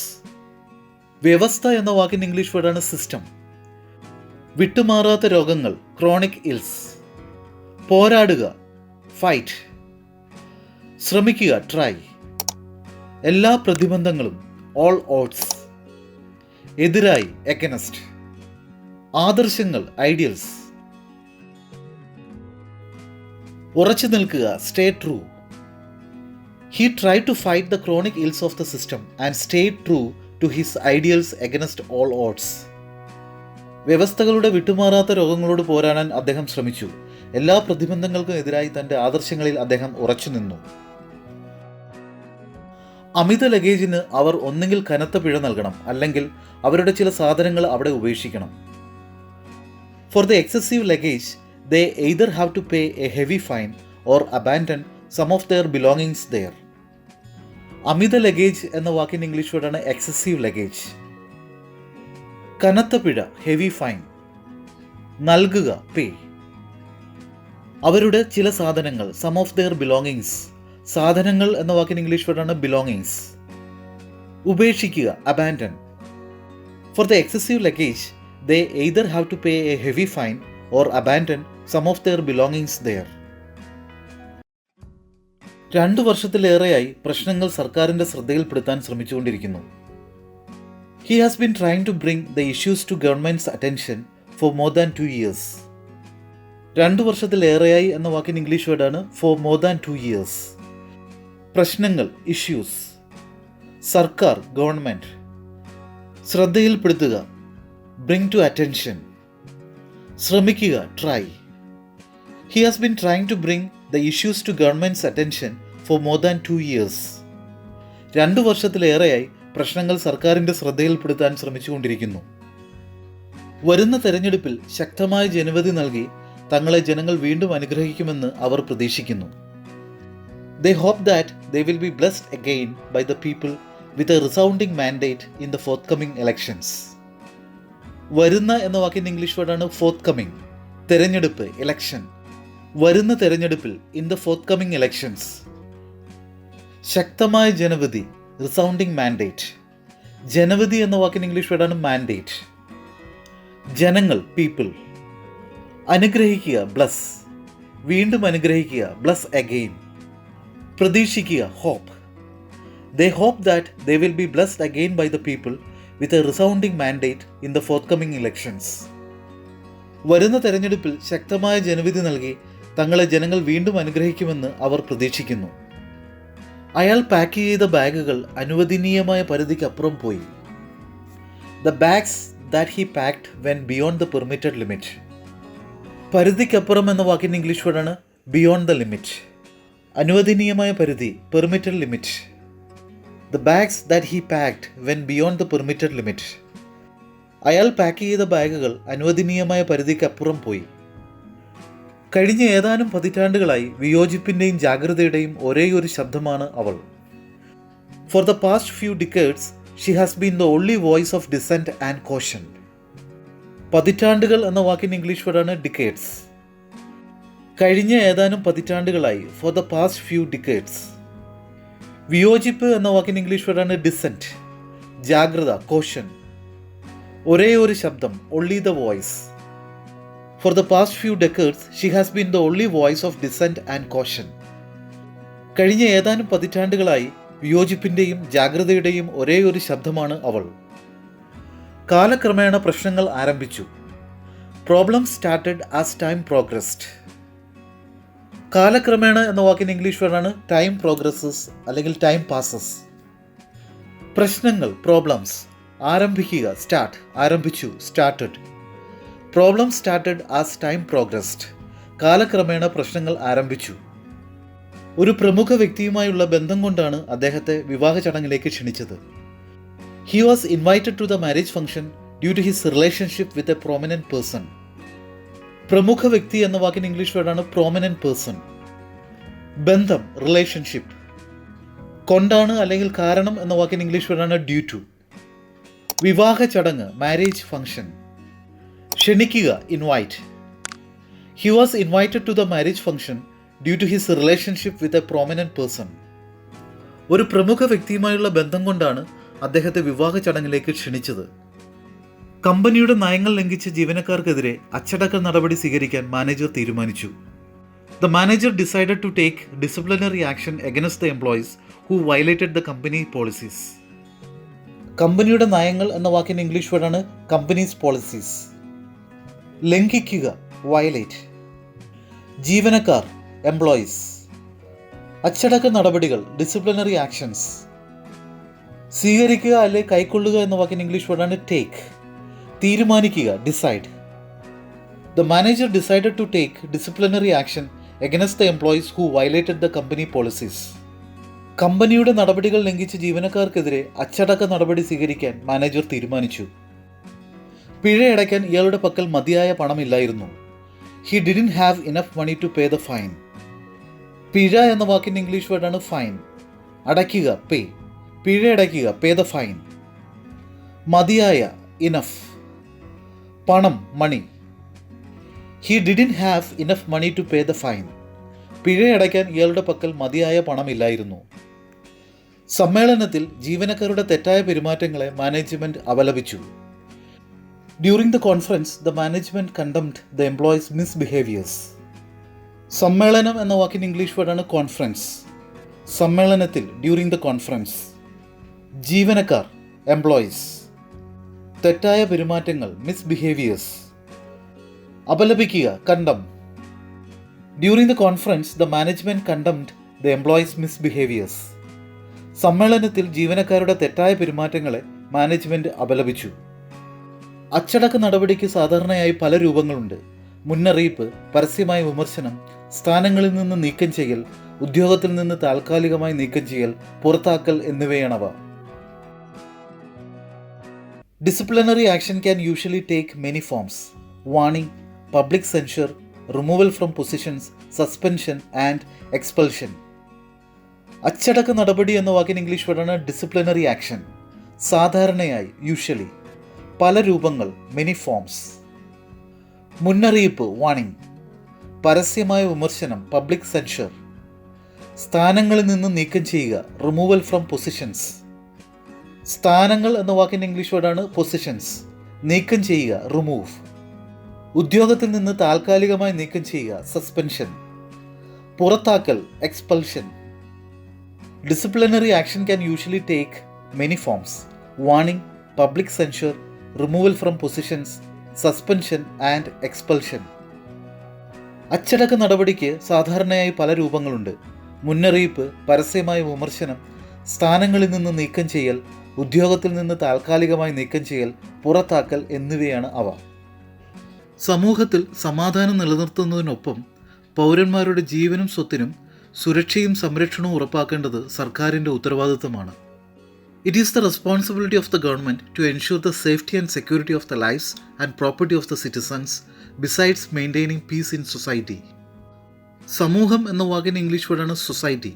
വ്യവസ്ഥ എന്ന വാക്കിന് ഇംഗ്ലീഷ് വേർഡാണ് സിസ്റ്റം. വിട്ടുമാറാത്ത രോഗങ്ങൾ, ക്രോണിക് ഇൽസ്. പോരാടുക, ഫൈറ്റ്. ശ്രമിക്കുക, ട്രൈ. എല്ലാ പ്രതിബന്ധങ്ങളും, ഓൾ ഓഡ്സ്. എതിരായി, എഗനസ്റ്റ്. ആദർശങ്ങൾ, ഐഡിയൽസ്. ഉറച്ചു നിൽക്കുക, stay true. He try to fight the chronic ills of the system and stay true to his ideals against all odds. വ്യവസ്ഥകളുടെ വിട്ടുമാറാത്ത രോഗങ്ങളോട് പോരാടാൻ അദ്ദേഹം ശ്രമിച്ചു. എല്ലാ പ്രതിബന്ധങ്ങൾക്കും എതിരായി തൻ്റെ ആദർശങ്ങളിൽ അദ്ദേഹം ഉറച്ചു നിന്നു. അമിത ലഗേജിന് അവർ ഒന്നെങ്കിൽ കനത്ത പിഴ നൽകണം, അല്ലെങ്കിൽ അവരുടെ ചില സാധനങ്ങൾ അവിടെ ഉപേക്ഷിക്കണം. For the excessive luggage they either have to pay a heavy fine or abandon some of their belongings there. അമിത ലഗേജ് എന്ന വാക്കിന് ഇംഗ്ലീഷ് വേർഡാണ് എക്സസീവ് ലഗേജ്. കനത്ത പിഴ, ഹെവി ഫൈൻ. നൽകുക, പേ. അവരുടെ ചില സാധനങ്ങൾ, സം ഓഫ് ദെയർ ബിലോങ്ങിങ്സ്. സാധനങ്ങൾ എന്ന വാക്കിന് ഇംഗ്ലീഷ് വേർഡാണ് ബിലോങ്ങിങ്സ്. ഉപേക്ഷിക്കുക, abandon. For the excessive luggage they either have to pay a heavy fine or abandon some of their belongings there. 2 വർഷത്തിലേറെയായി പ്രശ്നങ്ങൾ സർക്കാരിൻ്റെ ശ്രദ്ധയിൽപ്പെടുത്താൻ ശ്രമിച്ചുകൊണ്ടിരിക്കുന്നു. He has been trying to bring the issues to government's attention for more than 2 years. 2 വർഷത്തിലേറെയായി എന്ന വാക്കിന് English വേർഡാണ് for more than 2 years. പ്രശ്നങ്ങൾ issues, സർക്കാർ government, ശ്രദ്ധയിൽപ്പെടുത്തുക bring to attention, ശ്രമിക്കുക try. He has been trying to bring the issues to government's attention for more than 2 years. 2 വർഷത്തിലേറെയായി പ്രശ്നങ്ങൾ സർക്കാരിൻ്റെ ശ്രദ്ധയിൽപ്പെടുത്താൻ ശ്രമിച്ചുകൊണ്ടിരിക്കുന്നു. വരുന്ന തെരഞ്ഞെടുപ്പിൽ ശക്തമായ ജനവിധി നൽകി തങ്ങളെ ജനങ്ങൾ വീണ്ടും അനുഗ്രഹിക്കുമെന്ന് അവർ പ്രതീക്ഷിക്കുന്നു. They hope that they will be blessed again by the people with a resounding mandate in the forthcoming elections. വരുന്ന എന്ന വാക്കിൻ്റെ ഇംഗ്ലീഷ് വേർഡാണ് forthcoming. തെരഞ്ഞെടുപ്പ് ഇലക്ഷൻ. വരുന്ന തെരഞ്ഞെടുപ്പിൽ ഇൻ ദ ഫോർത്ത് ഇലക്ഷൻസ്. ശക്തമായ ജനവിധി റിസൗണ്ടിങ് മാൻഡേറ്റ്. ജനവിധി എന്ന വാക്കിന് ഇംഗ്ലീഷ് വേർഡാണ് മാൻഡേറ്റ്. ജനങ്ങൾ പീപ്പിൾ. അനുഗ്രഹിക്കുക ബ്ലസ്. വീണ്ടും അനുഗ്രഹിക്കുക ബ്ലസ് അഗെയിൻ. പ്രതീക്ഷിക്കുക hope. They hope that they will be blessed again by the people with a resounding mandate in the forthcoming elections. വരുന്ന തെരഞ്ഞെടുപ്പിൽ ശക്തമായ ജനവിധി നൽകി തങ്ങളെ ജനങ്ങൾ വീണ്ടും അനുഗ്രഹിക്കുമെന്ന് അവർ പ്രതീക്ഷിക്കുന്നു. അയാൾ പാക്ക് ചെയ്ത ബാഗുകൾ അനുവദനീയമായ പരിധിക്കപ്പുറം പോയി. The bags that he packed went beyond the permitted limit. പരിധിക്കപ്പുറം എന്ന വാക്കിൻ്റെ ഇംഗ്ലീഷ് വേർഡാണ് ബിയോണ്ട് ദ ലിമിറ്റ്. അനുവദനീയമായ പരിധി permitted limit. The bags that he packed went beyond the permitted limit. അയാൾ പാക്ക് ചെയ്ത ബാഗുകൾ അനുവദനീയമായ പരിധിക്കപ്പുറം പോയി. കഴിഞ്ഞ ഏതാനും പതിറ്റാണ്ടുകളായി വിയോജിപ്പിൻ്റെയും ജാഗ്രതയുടെയും ഒരേയൊരു ശബ്ദമാണ് അവൾ. For the past few decades, she has been the only voice of dissent and caution. പതിറ്റാണ്ടുകൾ എന്ന വാക്കിൻ്റെ ഇംഗ്ലീഷ് വേർഡാണ് ഡിക്കേഡ്സ്. കഴിഞ്ഞ ഏതാനും പതിറ്റാണ്ടുകളായി for the past few decades. വിയോജിപ്പ് എന്ന വാക്കിൻ്റെ ഇംഗ്ലീഷ് വേർഡാണ് ഡിസെൻറ്റ്. ജാഗ്രത കോഷൻ. ഒരേ ഒരു ശബ്ദം only the voice. For the past few decades, she has been the only voice of dissent and caution. കഴിഞ്ഞ ഏതാനും പതിറ്റാണ്ടുകളായി വിയോജിപ്പിൻ്റെയും ജാഗ്രതയുടെയും ഒരേ ഒരു ശബ്ദമാണ് അവൾ. കാലക്രമേണ പ്രശ്നങ്ങൾ ആരംഭിച്ചു. Problems started as time progressed. കാലക്രമേണ എന്ന വാക്കിന് ഇംഗ്ലീഷ് വേർഡാണ് ടൈം പ്രോഗ്രസ്സസ് അല്ലെങ്കിൽ ടൈം പാസസ്. പ്രശ്നങ്ങൾ പ്രോബ്ലംസ്. ആരംഭിക്കുക സ്റ്റാർട്ട്. ആരംഭിച്ചു started. Problem started as time progressed. കാലക്രമേണ പ്രശ്നങ്ങൾ ആരംഭിച്ചു. ഒരു പ്രമുഖ വ്യക്തിയുമായുള്ള ബന്ധം കൊണ്ടാണ് അദ്ദേഹത്തെ വിവാഹ ചടങ്ങിലേക്ക് ക്ഷണിച്ചത്. He was invited to the marriage function due to his relationship with a prominent person. പ്രമുഖ വ്യക്തി എന്ന വാക്കിന് ഇംഗ്ലീഷ് വേർഡാണ് പ്രോമിനൻറ്റ് പേഴ്സൺ. ബന്ധം റിലേഷൻഷിപ്പ്. കൊണ്ടാണ് അല്ലെങ്കിൽ കാരണം എന്ന വാക്കിന് ഇംഗ്ലീഷ് വേർഡാണ് ഡ്യൂ ടു. വിവാഹ ചടങ്ങ് മാരേജ് ഫംഗ്ഷൻ. ക്ഷണിക്കുക invite. He was invited to the marriage function due to his relationship with a prominent person. ഒരു പ്രമുഖ വ്യക്തിയുമായുള്ള ബന്ധം കൊണ്ടാണ് അദ്ദേഹത്തെ വിവാഹ ചടങ്ങിലേക്ക് ക്ഷണിച്ചത്. കമ്പനിയുടെ നയങ്ങൾ ലംഘിച്ച ജീവനക്കാർക്കെതിരെ അച്ചടക്ക നടപടി സ്വീകരിക്കാൻ മാനേജർ തീരുമാനിച്ചു. The manager decided to take disciplinary action against the employees who violated the company policies. കമ്പനിയുടെ നയങ്ങൾ എന്ന വാക്കിൻ്റെ ഇംഗ്ലീഷ് വേർഡാണ് കമ്പനീസ് പോളിസീസ്. ലംഘിക്കുക വയലേറ്റ്. ജീവനക്കാർ എംപ്ലോയീസ്. അച്ചടക്ക നടപടികൾ ഡിസിപ്ലിനറി ആക്ഷൻസ്. സ്വീകരിക്കുക അല്ലെ കൈക്കൊള്ളുക എന്ന വാക്കിൻ്റെ ഇംഗ്ലീഷ് വേർഡാണ് ടേക്ക്. തീരുമാനിക്കുക decide. The manager decided to take disciplinary action against the employees who violated the company policies. കമ്പനിയുടെ നടപടികൾ ലംഘിച്ച ജീവനക്കാർക്കെതിരെ അച്ചടക്ക നടപടി സ്വീകരിക്കാൻ മാനേജർ തീരുമാനിച്ചു. പിഴയടയ്ക്കാൻ ഇയാളുടെ പക്കൽ മതിയായ പണമില്ലായിരുന്നു. He didn't have enough money to pay the fine. പിഴ എന്ന വാക്കിൻ്റെ ഇംഗ്ലീഷ് വേർഡാണ് ഫൈൻ. അടയ്ക്കുക പേ. പിഴയടയ്ക്കുക പേ ദ ഫൈൻ. മതിയായ ഇനഫ്. പണം money. He didn't have enough money to pay the fine. പിഴയടയ്ക്കാൻ ഇയാളുടെ പക്കൽ മതിയായ പണമില്ലായിരുന്നു. സമ്മേളനത്തിൽ ജീവനക്കാരുടെ തെറ്റായ പെരുമാറ്റങ്ങളെ മാനേജ്മെൻറ്റ് അപലപിച്ചു. During the conference, the management condemned the employees' misbehaviors. സമ്മേളനം എന്ന വാക്കിന് ഇംഗ്ലീഷ് വേർഡാണ് കോൺഫറൻസ്. സമ്മേളനത്തിൽ ഡ്യൂറിങ് ദ കോൺഫറൻസ്. ജീവനക്കാർ എംപ്ലോയീസ്. തെറ്റായ പെരുമാറ്റങ്ങൾ, മിസ്ബിഹേവിയേഴ്സ്. അപലപിക്കുക, condemn. During the conference the management condemned the employees misbehaviours. സമ്മേളനത്തിൽ ജീവനക്കാരുടെ തെറ്റായ പെരുമാറ്റങ്ങളെ മാനേജ്മെന്റ് അപലപിച്ചു. അച്ചടക്ക നടപടിക്ക് സാധാരണയായി പല രൂപങ്ങളുണ്ട്. മുന്നറിയിപ്പ്, പരസ്യമായ വിമർശനം, സ്ഥാനങ്ങളിൽ നിന്ന് നീക്കം ചെയ്യൽ, ഉദ്യോഗത്തിൽ നിന്ന് താൽക്കാലികമായി നീക്കം ചെയ്യൽ, പുറത്താക്കൽ എന്നിവയാണവ. Disciplinary action can usually take many forms. Warning, public censure, removal from positions, suspension and expulsion. അച്ചടക്ക നടപടി എന്ന വാക്കിന് ഇംഗ്ലീഷ് വേർഡാണ് ഡിസിപ്ലിനറി ആക്ഷൻ. സാധാരണയായി, യൂഷ്വലി. പല രൂപങ്ങൾ, മെനി ഫോംസ്. മുന്നറിയിപ്പ്, വാർണിംഗ്. പരസ്യമായ വിമർശനം, പബ്ലിക് സെൻഷർ. സ്ഥാനങ്ങളിൽ നിന്ന് നീക്കം ചെയ്യുക, റിമൂവൽ ഫ്രം പൊസിഷൻസ്. സ്ഥാനങ്ങൾ എന്ന വാക്കിൻ്റെ ഇംഗ്ലീഷ് വേർഡാണ് പൊസിഷൻസ്. നീക്കം ചെയ്യുക, റിമൂവ്. ഉദ്യോഗത്തിൽ നിന്ന് താൽക്കാലികമായി നീക്കം ചെയ്യുക, സസ്പെൻഷൻ. പുറത്താക്കൽ, expulsion. Disciplinary action can usually take many forms. Warning, public censure, removal from positions, suspension and expulsion. അച്ചടക്ക നടപടിക്ക് സാധാരണയായി പല രൂപങ്ങളുണ്ട്. മുന്നറിയിപ്പ്, പരസ്യമായ വിമർശനം, സ്ഥാനങ്ങളിൽ നിന്ന് നീക്കം ചെയ്യൽ, ഉദ്യോഗത്തിൽ നിന്ന് താൽക്കാലികമായി നീക്കം ചെയ്യൽ, പുറത്താക്കൽ എന്നിവയാണ് അവ. സമൂഹത്തിൽ സമാധാനം നിലനിർത്തുന്നതിനൊപ്പം പൗരന്മാരുടെ ജീവനും സ്വത്തിനും സുരക്ഷയും സംരക്ഷണവും ഉറപ്പാക്കേണ്ടത് സർക്കാരിൻ്റെ ഉത്തരവാദിത്തമാണ്. It is the responsibility of the government to ensure the safety and security of the lives and property of the citizens, besides maintaining peace in society. സമൂഹം എന്ന വാക്കിൻ്റെ ഇംഗ്ലീഷ് വേർഡാണ് സൊസൈറ്റി.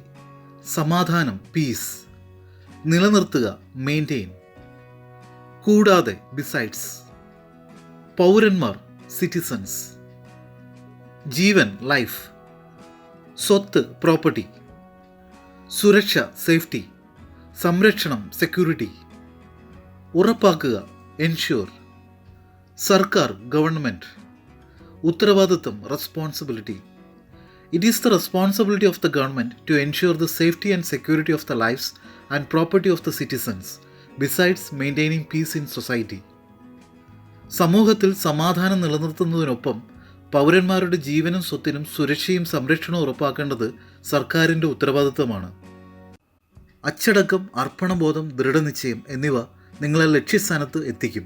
സമാധാനം, പീസ്. നിലനിർത്തുക, മെയിൻറ്റെയിൻ. കൂടാതെ, ബിസൈഡ്സ്. പൗരന്മാർ, citizens. ജീവൻ, life. സ്വത്ത്, പ്രോപ്പർട്ടി. സുരക്ഷ, സേഫ്റ്റി. സംരക്ഷണം, സെക്യൂരിറ്റി. ഉറപ്പാക്കുക, എൻഷ്യൂർ. സർക്കാർ, ഗവൺമെൻറ്. ഉത്തരവാദിത്വം, responsibility. It is the responsibility of the government to ensure the safety and security of the lifes and property of the citizens, besides maintaining peace in society. സമൂഹത്തിൽ സമാധാനം നിലനിർത്തുന്നതിനൊപ്പം പൗരന്മാരുടെ ജീവനും സ്വത്തിനും സുരക്ഷയും സംരക്ഷണവും ഉറപ്പാക്കേണ്ടത് സർക്കാരിൻ്റെ ഉത്തരവാദിത്തമാണ്. അച്ചടക്കം, അർപ്പണബോധം, ദൃഢനിശ്ചയം എന്നിവ നിങ്ങളെ ലക്ഷ്യസ്ഥാനത്ത് എത്തിക്കും.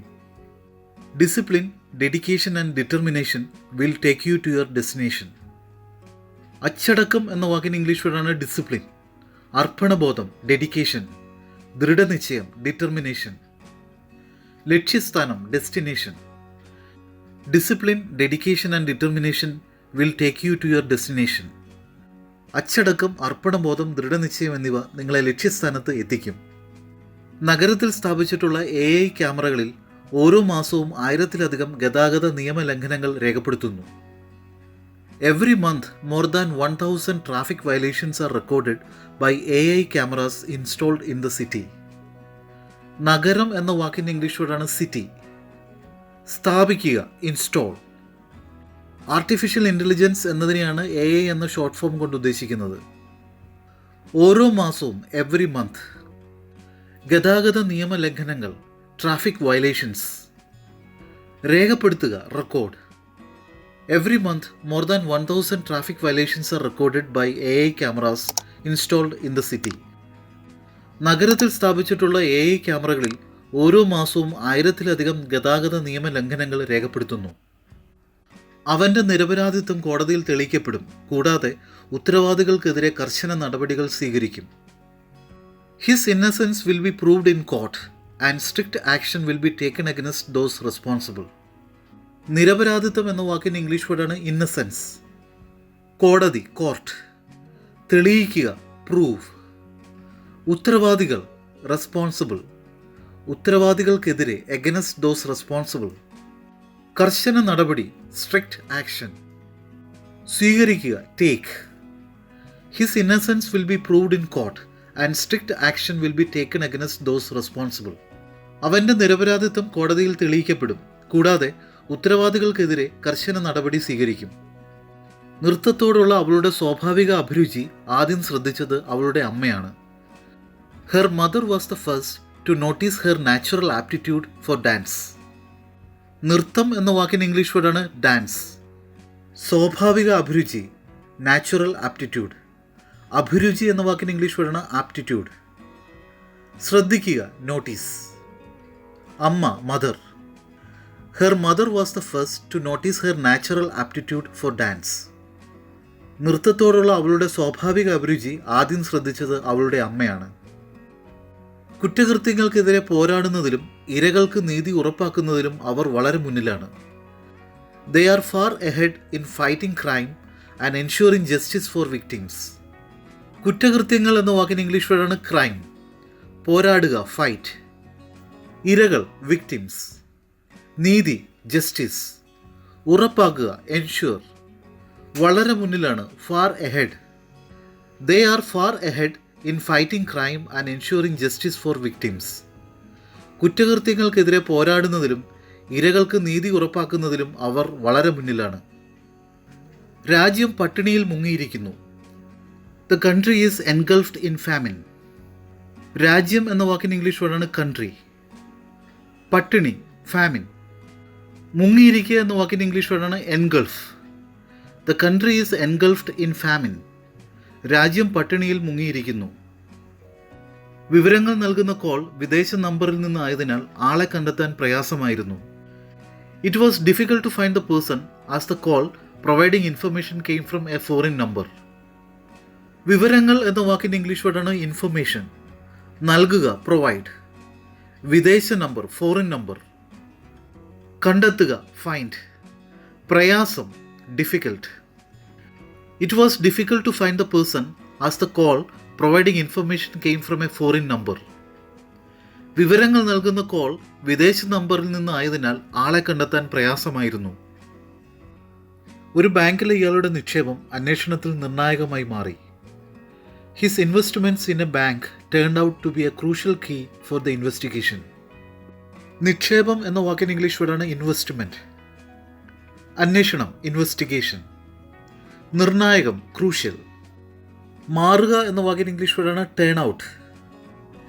Discipline, dedication and determination will take you to your destination. അച്ചടക്കം എന്ന വാക്കിന് ഇംഗ്ലീഷ് വേർഡാണ് ഡിസിപ്ലിൻ. അർപ്പണബോധം, ഡെഡിക്കേഷൻ. ദൃഢനിശ്ചയം, ഡിറ്റർമിനേഷൻ. ലക്ഷ്യസ്ഥാനം, destination. Discipline, dedication and determination will take you to your destination. അച്ചടക്കം, അർപ്പണബോധം, ദൃഢനിശ്ചയം എന്നിവ നിങ്ങളെ ലക്ഷ്യസ്ഥാനത്ത് എത്തിക്കും. നഗരത്തിൽ സ്ഥാപിച്ചിട്ടുള്ള AI ക്യാമറകളിൽ ഓരോ മാസവും 1000-ലധികം ഗതാഗത നിയമലംഘനങ്ങൾ രേഖപ്പെടുത്തുന്നു. Every month, more than 1000 traffic violations are recorded by AI cameras installed in the city. നഗരം എന്ന വാക്കിൻ്റെ ഇംഗ്ലീഷ് വേർഡാണ് സിറ്റി. സ്ഥാപിക്കുക, ഇൻസ്റ്റോൾ. ആർട്ടിഫിഷ്യൽ ഇൻ്റലിജൻസ് എന്നതിനെയാണ് AI എന്ന ഷോർട്ട് ഫോം കൊണ്ട് ഉദ്ദേശിക്കുന്നത്. ഓരോ മാസവും, എവറി മന്ത്. ഗതാഗത നിയമലംഘനങ്ങൾ, ട്രാഫിക് വയലേഷൻസ്. രേഖപ്പെടുത്തുക, record. Every month, more than 1000 traffic violations are recorded by AI cameras installed in the city. നഗരത്തിൽ സ്ഥാപിച്ചിട്ടുള്ള AI ക്യാമറകളിൽ ഓരോ മാസവും 1000-ലധികം ഗതാഗത നിയമലംഘനങ്ങൾ രേഖപ്പെടുത്തുന്നു. അവൻ്റെ നിരപരാധിത്വം കോടതിയിൽ തെളിയിക്കപ്പെടും. കൂടാതെ ഉത്തരവാദികൾക്കെതിരെ കർശന നടപടികൾ സ്വീകരിക്കും. His innocence will be proved in court and strict action will be taken against those responsible. നിരപരാധിത്വം എന്ന വാക്കിൻ്റെ ഇംഗ്ലീഷ് വേർഡാണ് ഇന്നസെൻസ്. കോടതി, കോർട്ട്. തെളിയിക്കുക, പ്രൂവ്. ഉത്തരവാദികൾ, റെസ്പോൺസിബിൾ. ഉത്തരവാദികൾക്കെതിരെ, അഗൈൻസ്റ്റ് ദോസ് റെസ്പോൺസിബിൾ. കർശന നടപടി, സ്ട്രിക്റ്റ് ആക്ഷൻ. സ്വീകരിക്കുക, take. His innocence will be proved in court and strict action will be taken against those responsible. അവൻ്റെ നിരപരാധിത്വം കോടതിയിൽ തെളിയിക്കപ്പെടും. കൂടാതെ ഉത്തരവാദികൾക്കെതിരെ കർശന നടപടി സ്വീകരിക്കും. നൃത്തത്തോടുള്ള അവളുടെ സ്വാഭാവിക അഭിരുചി ആദ്യം ശ്രദ്ധിച്ചത് അവളുടെ അമ്മയാണ്. Her mother was the first to notice her natural aptitude for dance. നൃത്തം എന്ന വാക്കിന് ഇംഗ്ലീഷ് വേർഡാണ് ഡാൻസ്. സ്വാഭാവിക അഭിരുചി നാച്ചുറൽ ആപ്റ്റിറ്റ്യൂഡ്. അഭിരുചി എന്ന വാക്കിന് ഇംഗ്ലീഷ് വേർഡാണ് ആപ്റ്റിറ്റ്യൂഡ്. ശ്രദ്ധിക്കുക നോട്ടീസ്. അമ്മ mother. Her mother was the first to notice her natural aptitude for dance. നൃത്തത്തോടുള്ള അവളുടെ സ്വാഭാവിക അഭിരുചി ആദ്യം ശ്രദ്ധിച്ചത് അവളുടെ അമ്മയാണ്. കുറ്റകൃത്യങ്ങൾക്കെതിരെ പോരാടുന്നതിലും ഇരകൾക്ക് നീതി ഉറപ്പാക്കുന്നതിലും അവർ വളരെ മുന്നിലാണ്. They are far ahead in fighting crime and ensuring justice for victims. കുറ്റകൃത്യങ്ങൾ എന്ന വാക്കിന് ഇംഗ്ലീഷ് വേർഡാണ് ക്രൈം. പോരാടുക ഫൈറ്റ്. ഇരകൾ വിക്ടിംസ്. നീതി ജസ്റ്റിസ്. ഉറപ്പാക്കുക എൻഷുർ. വളരെ മുന്നിലാണ് far ahead. They are far ahead in fighting crime and ensuring justice for victims. കുറ്റകൃത്യങ്ങൾക്കെതിരെ പോരാടുന്നതിലും ഇരകൾക്ക് നീതി ഉറപ്പാക്കുന്നതിലും അവർ വളരെ മുന്നിലാണ്. രാജ്യം പട്ടിണിയിൽ മുങ്ങിയിരിക്കുന്നു. The country is engulfed in famine. രാജ്യം എന്ന വാക്കിന് ഇംഗ്ലീഷ് വേർഡാണ് കൺട്രി. പട്ടിണി ഫാമിൻ. മുങ്ങിയിരിക്കുക എന്ന വാക്കിന് ഇംഗ്ലീഷ് വേർഡാണ് engulf. The country is engulfed in famine. രാജ്യം പട്ടിണിയിൽ മുങ്ങിയിരിക്കുന്നു. വിവരങ്ങൾ നൽകുന്ന കോൾ വിദേശ നമ്പറിൽ നിന്ന് ആയതിനാൽ ആളെ കണ്ടെത്താൻ പ്രയാസമായിരുന്നു. It was difficult to find the person as the call providing information came from a foreign number. വിവരങ്ങൾ എന്ന വാക്കിൻ്റെ ഇംഗ്ലീഷ് വേർഡാണ് ഇൻഫർമേഷൻ. നൽകുക പ്രൊവൈഡ്. വിദേശ നമ്പർ ഫോറിൻ നമ്പർ. കണ്ടെത്തുക ഫൈൻഡ്. പ്രയാസം difficult. It was difficult to find the person as the call providing information came from a foreign number. വിവരങ്ങൾ നൽകുന്ന കോൾ വിദേശ നമ്പറിൽ നിന്ന് ആയതിനാൽ ആളെ കണ്ടെത്താൻ പ്രയാസമായിരുന്നു. ഒരു ബാങ്കിലെ ഇയാളുടെ നിക്ഷേപം അന്വേഷണത്തിൽ നിർണായകമായി മാറി. His investments in a bank turned out to be a crucial key for the investigation. നിക്ഷേപം എന്ന വാക്കിന് ഇംഗ്ലീഷ് വേർഡാണ് ഇൻവെസ്റ്റ്മെന്റ്. അന്വേഷണം ഇൻവെസ്റ്റിഗേഷൻ. നിർണായകം ക്രൂഷ്യൽ. മാറുക എന്ന വാക്കിന് ഇംഗ്ലീഷ് വേർഡാണ് turn out.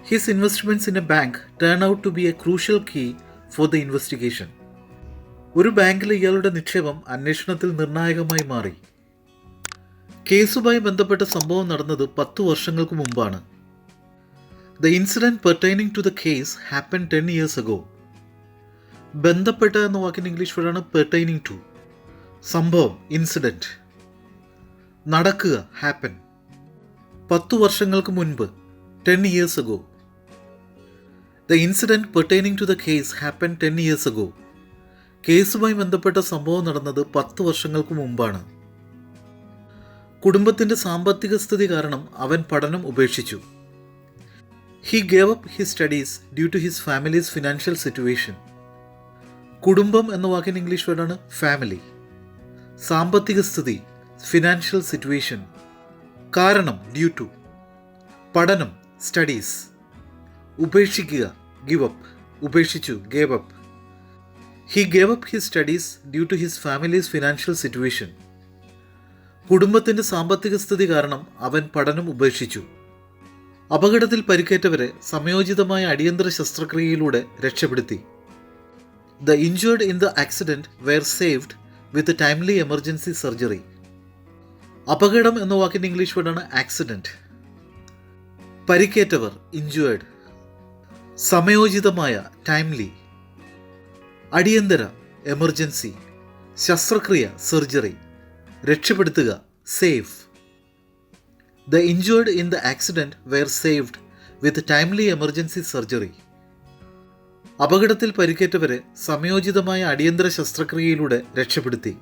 His investments in a bank turn out to be a crucial key for the investigation. ഒരു ബാങ്കിലെ ഇയാളുടെ നിക്ഷേപം അന്വേഷണത്തിൽ നിർണായകമായി മാറി. കേസുമായി ബന്ധപ്പെട്ട സംഭവം നടന്നത് 10 വർഷങ്ങൾക്ക് മുമ്പാണ്. The incident pertaining to the case happen 10 years ago. ബന്ധപ്പെട്ട എന്ന വാക്കിന് ഇംഗ്ലീഷ് വേർഡാണ് പെർട്ടൈനിങ് ടു. സംഭവം ഇൻസിഡന്റ്. നടക്കുക ഹാപ്പൻ. 10 വർഷങ്ങൾക്ക് മുൻപ് 10 years ago. The incident pertaining to the case happen 10 years ago. കേസുമായി ബന്ധപ്പെട്ട സംഭവം നടന്നത് 10 വർഷങ്ങൾക്ക് മുമ്പാണ്. കുടുംബത്തിൻ്റെ സാമ്പത്തിക സ്ഥിതി കാരണം അവൻ പഠനം ഉപേക്ഷിച്ചു. He gave up his studies due to his family's financial situation. കുടുംബം എന്ന വാക്കിന് ഇംഗ്ലീഷ് വേർഡാണ് ഫാമിലി. സാമ്പത്തിക സ്ഥിതി ഫിനാൻഷ്യൽ സിറ്റുവേഷൻ. കാരണം ഡ്യൂ ടു. പഠനം സ്റ്റഡീസ്. ഉപേക്ഷിക്കുക ഗിവ് അപ്പ്. ഉപേക്ഷിച്ചു gave up. He gave up his studies due to his family's financial situation. കുടുംബത്തിൻ്റെ സാമ്പത്തിക സ്ഥിതി കാരണം അവൻ പഠനം ഉപേക്ഷിച്ചു. അപകടത്തിൽ പരിക്കേറ്റവരെ സമയോചിതമായ അടിയന്തര ശസ്ത്രക്രിയയിലൂടെ രക്ഷപ്പെടുത്തി. The injured in the accident were saved with timely emergency surgery. അപകടം എന്ന വാക്കിൻ്റെ ഇംഗ്ലീഷ് വേർഡാണ് ആക്സിഡന്റ്. പരിക്കേറ്റവർ ഇഞ്ചേർഡ്. സമയോചിതമായ ടൈംലി. അടിയന്തര എമർജൻസി. ശസ്ത്രക്രിയ സർജറി. രക്ഷപ്പെടുത്തുക save. The injured in the accident were saved with timely emergency surgery. അപകടത്തിൽ പരിക്കേറ്റവരെ സമയോചിതമായ അടിയന്തര ശസ്ത്രക്രിയയിലൂടെ രക്ഷപ്പെടുത്തി.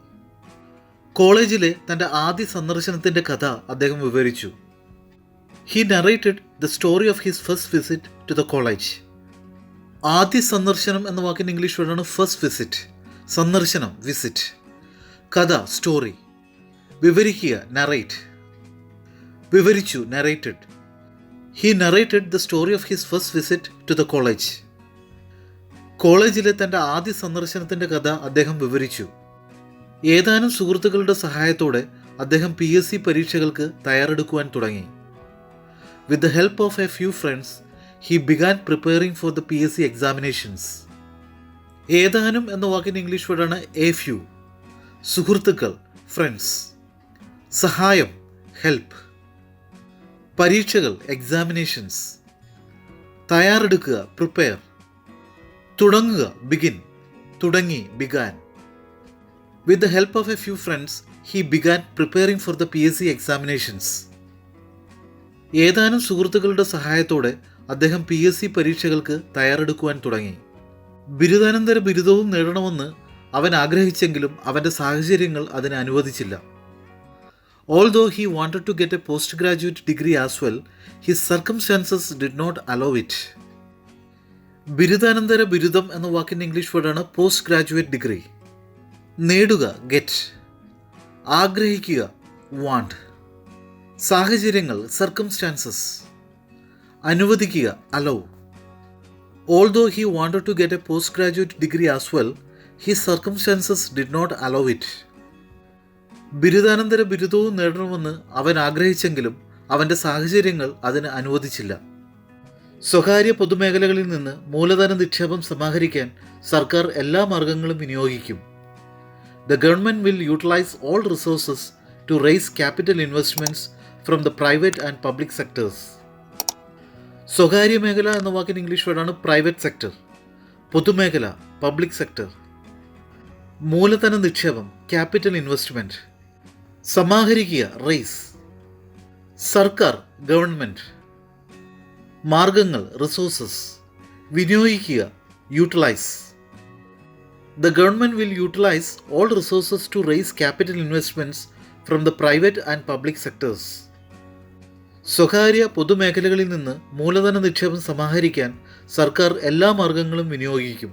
കോളേജിലെ തൻ്റെ ആദ്യ സന്ദർശനത്തിൻ്റെ കഥ അദ്ദേഹം വിവരിച്ചു. He narrated the story of his first visit to the college. ആദ്യ സന്ദർശനം എന്ന വാക്കിന് ഇംഗ്ലീഷ് വേർഡാണ് ഫസ്റ്റ് വിസിറ്റ്. സന്ദർശനം വിസിറ്റ്. കഥ സ്റ്റോറി. വിവരിക്കുക നറേറ്റ്. വിവരിച്ചു narrated. He narrated the story of his first visit to the college. കോളേജിലെ തൻ്റെ ആദ്യ സന്ദർശനത്തിൻ്റെ കഥ അദ്ദേഹം വിവരിച്ചു. ഏതാനും സുഹൃത്തുക്കളുടെ സഹായത്തോടെ അദ്ദേഹം PSC പരീക്ഷകൾക്ക് തയ്യാറെടുക്കുവാൻ തുടങ്ങി. With the help of A few friends he began preparing for the PSC examinations. ഏതാനും എന്ന വാക്കിൻ്റെ ഇംഗ്ലീഷ് വേർഡാണ് എ ഫ്യൂ. സുഹൃത്തുക്കൾ, ഫ്രണ്ട്സ്. സഹായം, ഹെൽപ്പ്. പരീക്ഷകൾ, എക്സാമിനേഷൻസ്. തയ്യാറെടുക്കുക, പ്രിപ്പയർ. തുടങ്ങുക, ബിഗിൻ. തുടങ്ങി, began. With the help of a few friends, he began preparing for the PSC examinations. ഏതാനും സുഹൃത്തുക്കളുടെ സഹായത്തോടെ അദ്ദേഹം PSC പരീക്ഷകൾക്ക് തയ്യാറെടുക്കുവാൻ തുടങ്ങി. ബിരുദാനന്തര ബിരുദവും നേടണമെന്ന് അവൻ ആഗ്രഹിച്ചെങ്കിലും അവൻ്റെ സാഹചര്യങ്ങൾ അതിന് അനുവദിച്ചില്ല. Although he wanted to get a postgraduate degree as well, his circumstances did not allow it. ബിരുദാനന്തര ബിരുദം എന്ന വാക്കിൻ്റെ ഇംഗ്ലീഷ് വേർഡാണ് പോസ്റ്റ് ഗ്രാജുവേറ്റ് ഡിഗ്രി. നേടുക, ഗെറ്റ്. ആഗ്രഹിക്കുക, വാണ്ട്. സാഹചര്യങ്ങൾ, സർക്കംസ്റ്റാൻസസ്. അനുവദിക്കുക, allow. Although he wanted to get a postgraduate degree as well, his circumstances did not allow it. ബിരുദാനന്തര ബിരുദവും നേടണമെന്ന് അവൻ ആഗ്രഹിച്ചെങ്കിലും അവൻ്റെ സാഹചര്യങ്ങൾ അതിന് അനുവദിച്ചില്ല. സ്വകാര്യ പൊതുമേഖലകളിൽ നിന്ന് മൂലധന നിക്ഷേപം സമാഹരിക്കാൻ സർക്കാർ എല്ലാ മാർഗങ്ങളും വിനിയോഗിക്കും. The government will utilize all resources to raise capital investments from the private and public sectors. സ്വകാര്യ മേഖല എന്ന വാക്കിന് ഇംഗ്ലീഷ് വേർഡാണ് പ്രൈവറ്റ് സെക്ടർ. പൊതുമേഖല, പബ്ലിക് സെക്ടർ. മൂലധന നിക്ഷേപം, ക്യാപിറ്റൽ ഇൻവെസ്റ്റ്മെൻറ്റ്. സമാഹരിക്കുക, റേസ്. സർക്കാർ, ഗവൺമെൻറ്. മാർഗങ്ങൾ, റിസോഴ്സസ്. വിനിയോഗിക്കുക, utilise. The government will utilize all resources to raise capital investments from the private and public sectors. സ്വകാര്യ പൊതുമേഖലകളിൽ നിന്ന് മൂലധന നിക്ഷേപം സമാഹരിക്കാൻ സർക്കാർ എല്ലാ മാർഗങ്ങളും വിനിയോഗിക്കും.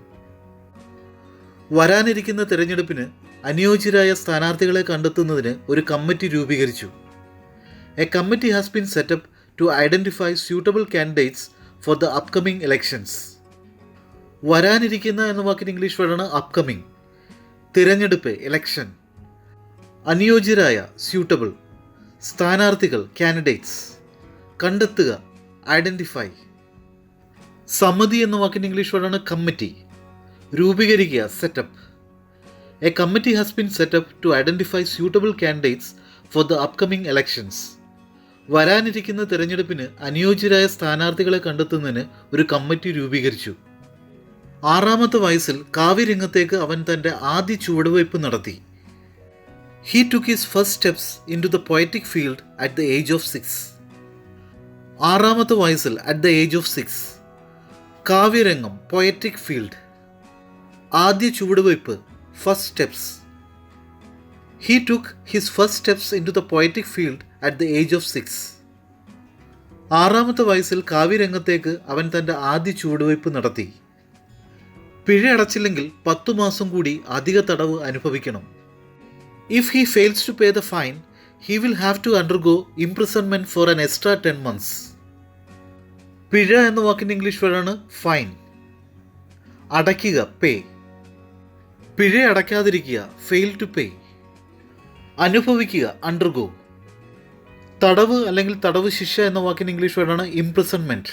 വരാനിരിക്കുന്ന തെരഞ്ഞെടുപ്പിന് അനുയോജ്യരായ സ്ഥാനാർത്ഥികളെ കണ്ടെത്തുന്നതിന് ഒരു കമ്മിറ്റി രൂപീകരിച്ചു. A committee has been set up to identify suitable candidates for the upcoming elections. വരാനിരിക്കുന്ന എന്ന വാക്കിന് ഇംഗ്ലീഷ് വേർഡാണ് അപ്കമിങ്. തിരഞ്ഞെടുപ്പ്, ഇലക്ഷൻ. അനുയോജ്യരായ, സ്യൂട്ടബിൾ. സ്ഥാനാർത്ഥികൾ, കാൻഡിഡേറ്റ്സ്. കണ്ടെത്തുക, ഐഡൻറ്റിഫൈ. സമിതി എന്ന വാക്കിന് ഇംഗ്ലീഷ് വേർഡാണ് കമ്മിറ്റി. രൂപീകരിക്കുക, set up. A committee has been set up to identify suitable candidates for the upcoming elections. വരാനിരിക്കുന്ന തിരഞ്ഞെടുപ്പിന് അനുയോജ്യരായ സ്ഥാനാർത്ഥികളെ കണ്ടെത്തുന്നതിന് ഒരു കമ്മിറ്റി രൂപീകരിച്ചു. 6-ാമത്തെ വയസ്സിൽ കാവ്യരംഗത്തേക്ക് അവൻ തൻ്റെ ആദ്യ ചുവടുവയ്പ് നടത്തി. He took his first steps into the poetic field at the age of 6. 6-ാമത്തെ വയസ്സിൽ at the age of 6. കാവ്യരംഗം, poetic field. ആദ്യ ചുവടുവയ്പ്, first steps. He took his first steps into the poetic field at the age of 6. 6-ാമത്തെ വയസ്സിൽ കാവ്യരംഗത്തേക്ക് അവൻ തൻ്റെ ആദ്യ ചുവടുവയ്പ് നടത്തി. പിഴ അടച്ചില്ലെങ്കിൽ 10 മാസം കൂടി അധിക തടവ് അനുഭവിക്കണം. If he fails to pay the fine, he will have to undergo imprisonment for an extra 10 months. പിഴ എന്ന വാക്കിൻ്റെ ഇംഗ്ലീഷ് വേർഡാണ് ഫൈൻ. അടയ്ക്കുക, പേ. പിഴ അടയ്ക്കാതിരിക്കുക, ഫെയിൽ ടു പേ. അനുഭവിക്കുക, അണ്ടർഗോ. തടവ് അല്ലെങ്കിൽ തടവ് ശിക്ഷ എന്ന വാക്കിൻ്റെ ഇംഗ്ലീഷ് വേർഡാണ് ഇംപ്രിസൺമെൻറ്റ്.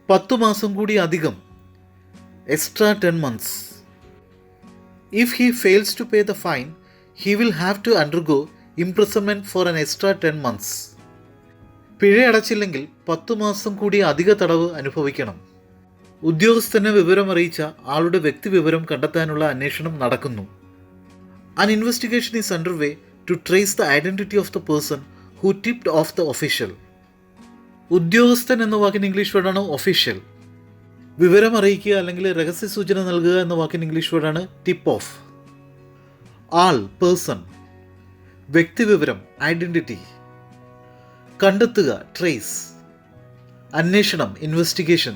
10 മാസം കൂടി അധികം, extra 10 months. If he fails to pay the fine, he will have to undergo imprisonment for an extra 10 months. പിഴ അടച്ചില്ലെങ്കിൽ 10 മാസം കൂടി അധിക തടവ് അനുഭവിക്കണം. ഉദ്യോഗസ്ഥനെ വിവരമറിയിച്ച ആളുടെ വ്യക്തിവിവരം കണ്ടെത്താനുള്ള അന്വേഷണം നടക്കുന്നു. An investigation is underway to trace the identity of the person who tipped off the official. ഉദ്യോഗസ്ഥൻ എന്ന വാക്കിന് ഇംഗ്ലീഷ് വേർഡാണ് ഒഫീഷ്യൽ. വിവരമറിയിക്കുക അല്ലെങ്കിൽ രഹസ്യ സൂചന നൽകുക എന്ന വാക്കിന് ഇംഗ്ലീഷ് വേർഡാണ് ടിപ്പ് ഓഫ്. ആൾ, പേഴ്സൺ. വ്യക്തിവിവരം, ഐഡൻറ്റിറ്റി. കണ്ടെത്തുക, ട്രേസ്. അന്വേഷണം, ഇൻവെസ്റ്റിഗേഷൻ.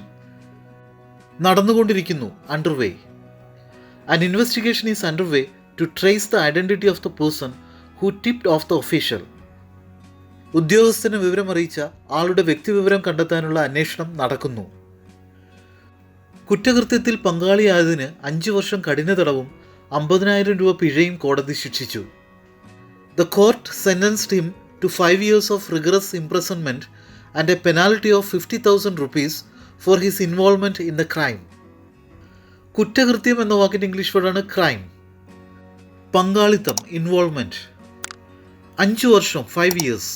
നടന്നുകൊണ്ടിരിക്കുന്നു, underway. An investigation is underway to trace the identity of the person who tipped off the official. ഉദ്യോഗസ്ഥന് വിവരമറിയിച്ച ആളുടെ വ്യക്തിവിവരം കണ്ടെത്താനുള്ള അന്വേഷണം നടക്കുന്നു. കുറ്റകൃത്യത്തിൽ പങ്കാളിയായതിന് 5 വർഷം കഠിന തടവും 50,000 രൂപ പിഴയും കോടതി ശിക്ഷിച്ചു. The court sentenced him to 5 years of rigorous imprisonment and a penalty of 50,000 rupees for his involvement in the crime. കുറ്റകൃത്യം എന്ന വാക്കിൻ്റെ ഇംഗ്ലീഷ് വേർഡാണ് ക്രൈം. പങ്കാളിത്തം ഇൻവോൾവ്മെൻറ്റ്. 5 വർഷം 5 years.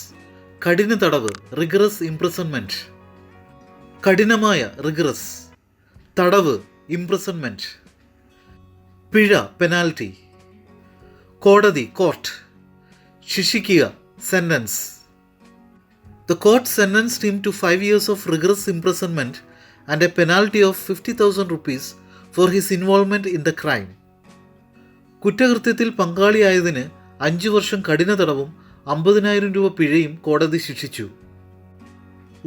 കഠിന തടവ് റിഗറസ് ഇംപ്രിസൺമെൻറ്റ്. കഠിനമായ റിഗറസ്. തടവ് ഇംപ്രിസൺമെൻറ്റ്. പിഴ പെനാൽറ്റി. കോടതി കോർട്ട്. ശിക്ഷിക്കുക sentence. The court sentenced him to 5 years of rigorous imprisonment and a penalty of 50,000 rupees for his involvement in the crime. കുറ്റകൃത്യത്തിൽ പങ്കാളിയായതിന് 5 വർഷം കഠിന തടവും 50,000 രൂപ പിഴയും കോടതി ശിക്ഷിച്ചു.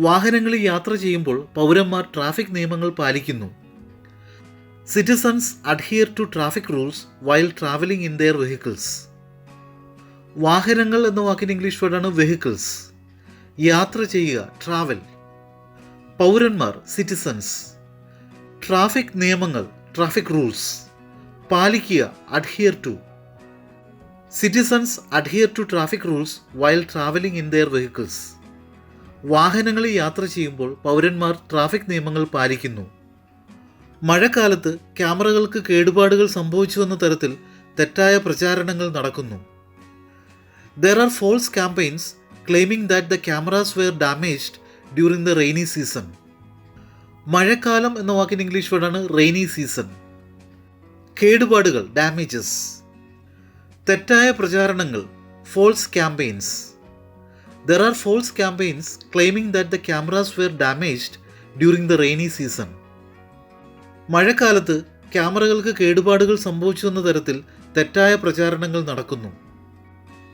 വാഹനങ്ങളിൽ യാത്ര ചെയ്യുമ്പോൾ പൗരന്മാർ ട്രാഫിക് നിയമങ്ങൾ പാലിക്കുന്നു. Citizens adhere to traffic rules while traveling in their vehicles. വാഹനങ്ങൾ എന്ന വാക്കിൻ്റെ ഇംഗ്ലീഷ് വേർഡാണ് വെഹിക്കിൾസ്. യാത്ര ചെയ്യുക ട്രാവൽ. പൗരന്മാർ സിറ്റിസൺസ്. ട്രാഫിക് നിയമങ്ങൾ ട്രാഫിക് റൂൾസ്. പാലിക്കുക adhere to. Citizens adhere to traffic rules while travelling in their vehicles. വാഹനങ്ങളിൽ യാത്ര ചെയ്യുമ്പോൾ പൗരന്മാർ ട്രാഫിക് നിയമങ്ങൾ പാലിക്കുന്നു. മഴക്കാലത്ത് ക്യാമറകൾക്ക് കേടുപാടുകൾ സംഭവിച്ചുവെന്ന തരത്തിൽ തെറ്റായ പ്രചാരണങ്ങൾ നടക്കുന്നു. There are false campaigns claiming that the cameras were damaged during the rainy season. മഴക്കാലം എന്ന വാക്കിൻ്റെ ഇംഗ്ലീഷ് വേർഡാണ് റെയിനി സീസൺ. കേടുപാടുകൾ ഡാമേജസ്. തെറ്റായ പ്രചാരണങ്ങൾ false campaigns. There are false campaigns claiming that the cameras were damaged during the rainy season. മഴക്കാലത്ത് ക്യാമറകൾക്ക് കേടുപാടുകൾ സംഭവിച്ചുവെന്ന തരത്തിൽ തെറ്റായ പ്രചാരണങ്ങൾ നടക്കുന്നു.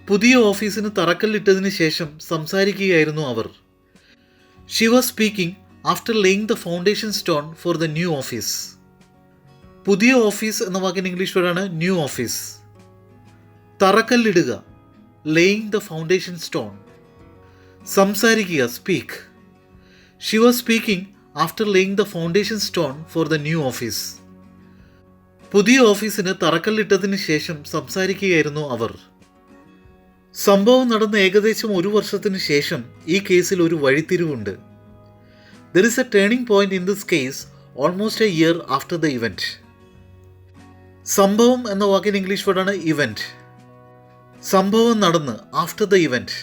പുതിയ ഓഫീസിന് തറക്കല്ലിട്ടതിന് ശേഷം സംസാരിക്കുകയായിരുന്നു അവർ. She was speaking after laying the foundation stone for the new office. പുതിയ ഓഫീസ് എന്ന വാക്കിൻ്റെ ഇംഗ്ലീഷ് വേർഡാണ് ന്യൂ ഓഫീസ്. തറക്കല്ലിടുക ലേയിങ് ദ ഫൗണ്ടേഷൻ സ്റ്റോൺ. സംസാരിക്കുക speak. She was speaking after laying the foundation stone for the new office. പുതിയ ഓഫീസിന് തറക്കല്ലിട്ടതിന് ശേഷം സംസാരിക്കുകയായിരുന്നു അവർ. സംഭവം നടന്ന ഏകദേശം 1 വർഷത്തിന് ശേഷം ഈ കേസിൽ ഒരു വഴിത്തിരിവുണ്ട്. There is a turning point in this case almost a year after the event. സംഭവം എന്ന വാക്കിന് ഇംഗ്ലീഷ് വേർഡാണ് ഇവന്റ്. സംഭവം നടന്ന് ആഫ്റ്റർ ദ ഇവന്റ്.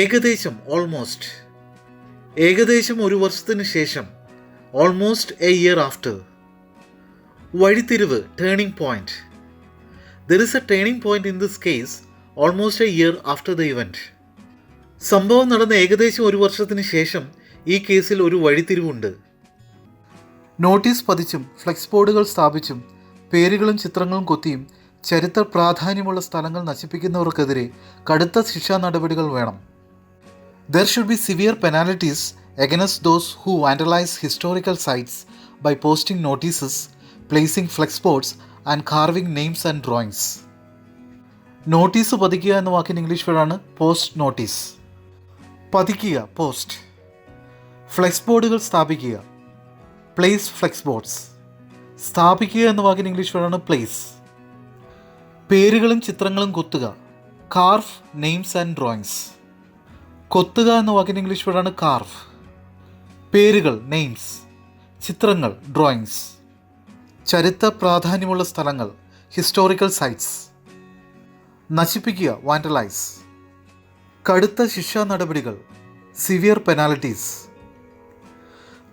ഏകദേശം ഓൾമോസ്റ്റ്. ഏകദേശം 1 വർഷത്തിന് ശേഷം ഓൾമോസ്റ്റ് എ ഇയർ ആഫ്റ്റർ. വഴിത്തിരിവ് turning point. There is a turning point in this case almost A year after the event. സംഭവം നടന്ന ഏകദേശം 1 വർഷത്തിന് ശേഷം ഈ കേസിൽ ഒരു വഴിത്തിരിവുണ്ട്. നോട്ടീസ് പതിച്ചും ഫ്ലെക്സ് ബോർഡുകൾ സ്ഥാപിച്ചും പേരുകളും ചിത്രങ്ങളും കൊത്തിയും ചരിത്ര പ്രാധാന്യമുള്ള സ്ഥലങ്ങൾ നശിപ്പിക്കുന്നവർക്കെതിരെ കടുത്ത ശിക്ഷാ നടപടികൾ വേണം. There should be severe penalties against those who vandalize historical sites by posting notices, placing flex boards and carving names and drawings. Notice പതിക്കുക എന്ന വാക്കിന് ഇംഗ്ലീഷ് വേർഡാണ് പോസ്റ്റ് നോട്ടീസ്. പതിക്കുക പോസ്റ്റ്. ഫ്ലെക്സ് ബോർഡുകൾ സ്ഥാപിക്കുക പ്ലേസ് ഫ്ലെക്സ് ബോർഡ്സ്. സ്ഥാപിക്കുക എന്ന വാക്കിന് ഇംഗ്ലീഷ് വേർഡാണ് പ്ലേസ്. പേരുകളും ചിത്രങ്ങളും കൊത്തുക കാർവ് നെയിംസ് ആൻഡ് ഡ്രോയിങ്സ്. കൊത്തുക എന്ന വാക്കിന് ഇംഗ്ലീഷ് വേർഡാണ് കാർവ്. പേരുകൾ നെയിംസ്. ചിത്രങ്ങൾ ഡ്രോയിങ്സ്. ചരിത്ര പ്രാധാന്യമുള്ള സ്ഥലങ്ങൾ ഹിസ്റ്റോറിക്കൽ സൈറ്റ്സ്. നശിപ്പിക്കുക വാൻഡലൈസ്. കടുത്ത ശിക്ഷാ നടപടികൾ severe penalties.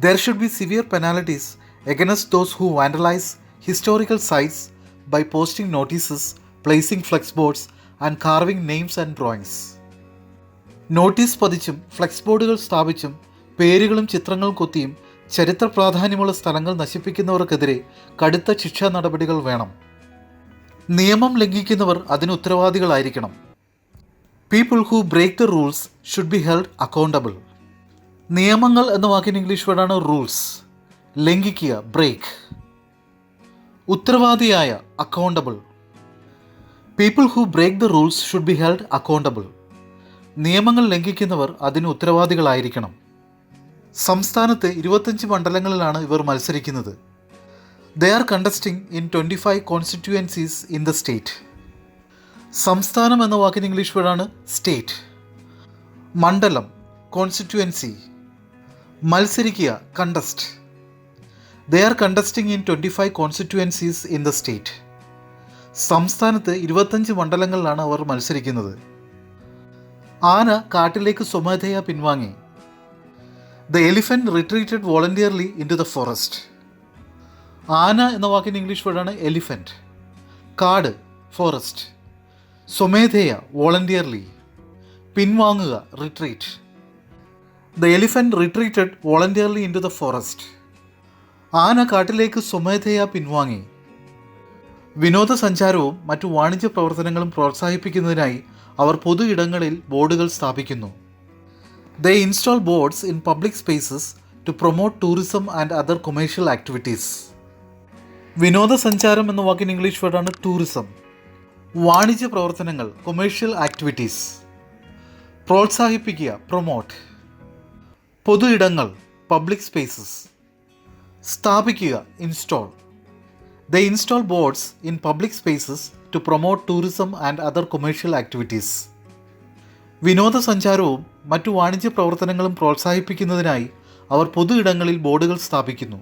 There should be severe penalties against those who vandalize historical sites by posting notices, placing flex boards and carving names and drawings. Notice പതിച്ചും ഫ്ലെക്സ് ബോർഡുകൾ സ്ഥാപിച്ചും പേരുകളും ചിത്രങ്ങളും കൊത്തിയും ചരിത്ര പ്രാധാന്യമുള്ള സ്ഥലങ്ങൾ നശിപ്പിക്കുന്നവർക്കെതിരെ കടുത്ത ശിക്ഷാ നടപടികൾ വേണം. നിയമം ലംഘിക്കുന്നവർ അതിന് ഉത്തരവാദികളായിരിക്കണം. People who break the rules should be held accountable. നിയമങ്ങൾ എന്ന വാക്കിന് ഇംഗ്ലീഷ് വേർഡാണ് റൂൾസ്. ലംഘിക്കുക ബ്രേക്ക്. ഉത്തരവാദിയായ accountable. People who break the rules should be held accountable. നിയമങ്ങൾ ലംഘിക്കുന്നവർ അതിന് ഉത്തരവാദികളായിരിക്കണം. സംസ്ഥാനത്ത് 25 മണ്ഡലങ്ങളിലാണ് ഇവർ മത്സരിക്കുന്നത്. They are contesting in 25 constituencies in the state. സംസ്ഥാനം എന്ന വാക്കിന് ഇംഗ്ലീഷ് വേർഡാണ് സ്റ്റേറ്റ്. മണ്ഡലം കോൺസ്റ്റിറ്റ്യുവൻസി. മത്സരിക്കുക, contest. They are contesting in 25 constituencies in the state. സംസ്ഥാനത്ത് 25 മണ്ഡലങ്ങളിലാണ് അവർ മത്സരിക്കുന്നത്. ആന കാട്ടിലേക്ക് സ്വമേധയാ പിൻവാങ്ങി. The elephant retreated voluntarily into the forest. ആന എന്ന വാക്കിൻ്റെ ഇംഗ്ലീഷ് വേർഡാണ് എലിഫൻറ്റ്. കാട്, ഫോറസ്റ്റ്. സ്വമേധയ, വോളണ്ടിയർലി. പിൻവാങ്ങുക, retreat. The elephant retreated voluntarily into the forest. ആന കാട്ടിലേക്ക് സ്വമേധയാ പിൻവാങ്ങി. വിനോദസഞ്ചാരവും മറ്റു വാണിജ്യ പ്രവർത്തനങ്ങളും പ്രോത്സാഹിപ്പിക്കുന്നതിനായി അവർ പൊതു ഇടങ്ങളിൽ ബോർഡുകൾ സ്ഥാപിക്കുന്നു. They install boards in public spaces to promote tourism and other commercial activities. വിനോദസഞ്ചാരം എന്ന വാക്കിന് ഇംഗ്ലീഷ് വേർഡാണ് ടൂറിസം. വാണിജ്യ പ്രവർത്തനങ്ങൾ, കൊമേഴ്ഷ്യൽ ആക്ടിവിറ്റീസ്. പ്രോത്സാഹിപ്പിക്കുക, പ്രൊമോട്ട്. പൊതു ഇടങ്ങൾ, പബ്ലിക് സ്പേസസ്. സ്ഥാപിക്കുക, install. They install boards in public spaces to promote tourism and other commercial activities. വിനോദസഞ്ചാരവും മറ്റു വാണിജ്യ പ്രവർത്തനങ്ങളും പ്രോത്സാഹിപ്പിക്കുന്നതിനായി അവർ പൊതു ഇടങ്ങളിൽ ബോർഡുകൾ സ്ഥാപിക്കുന്നു.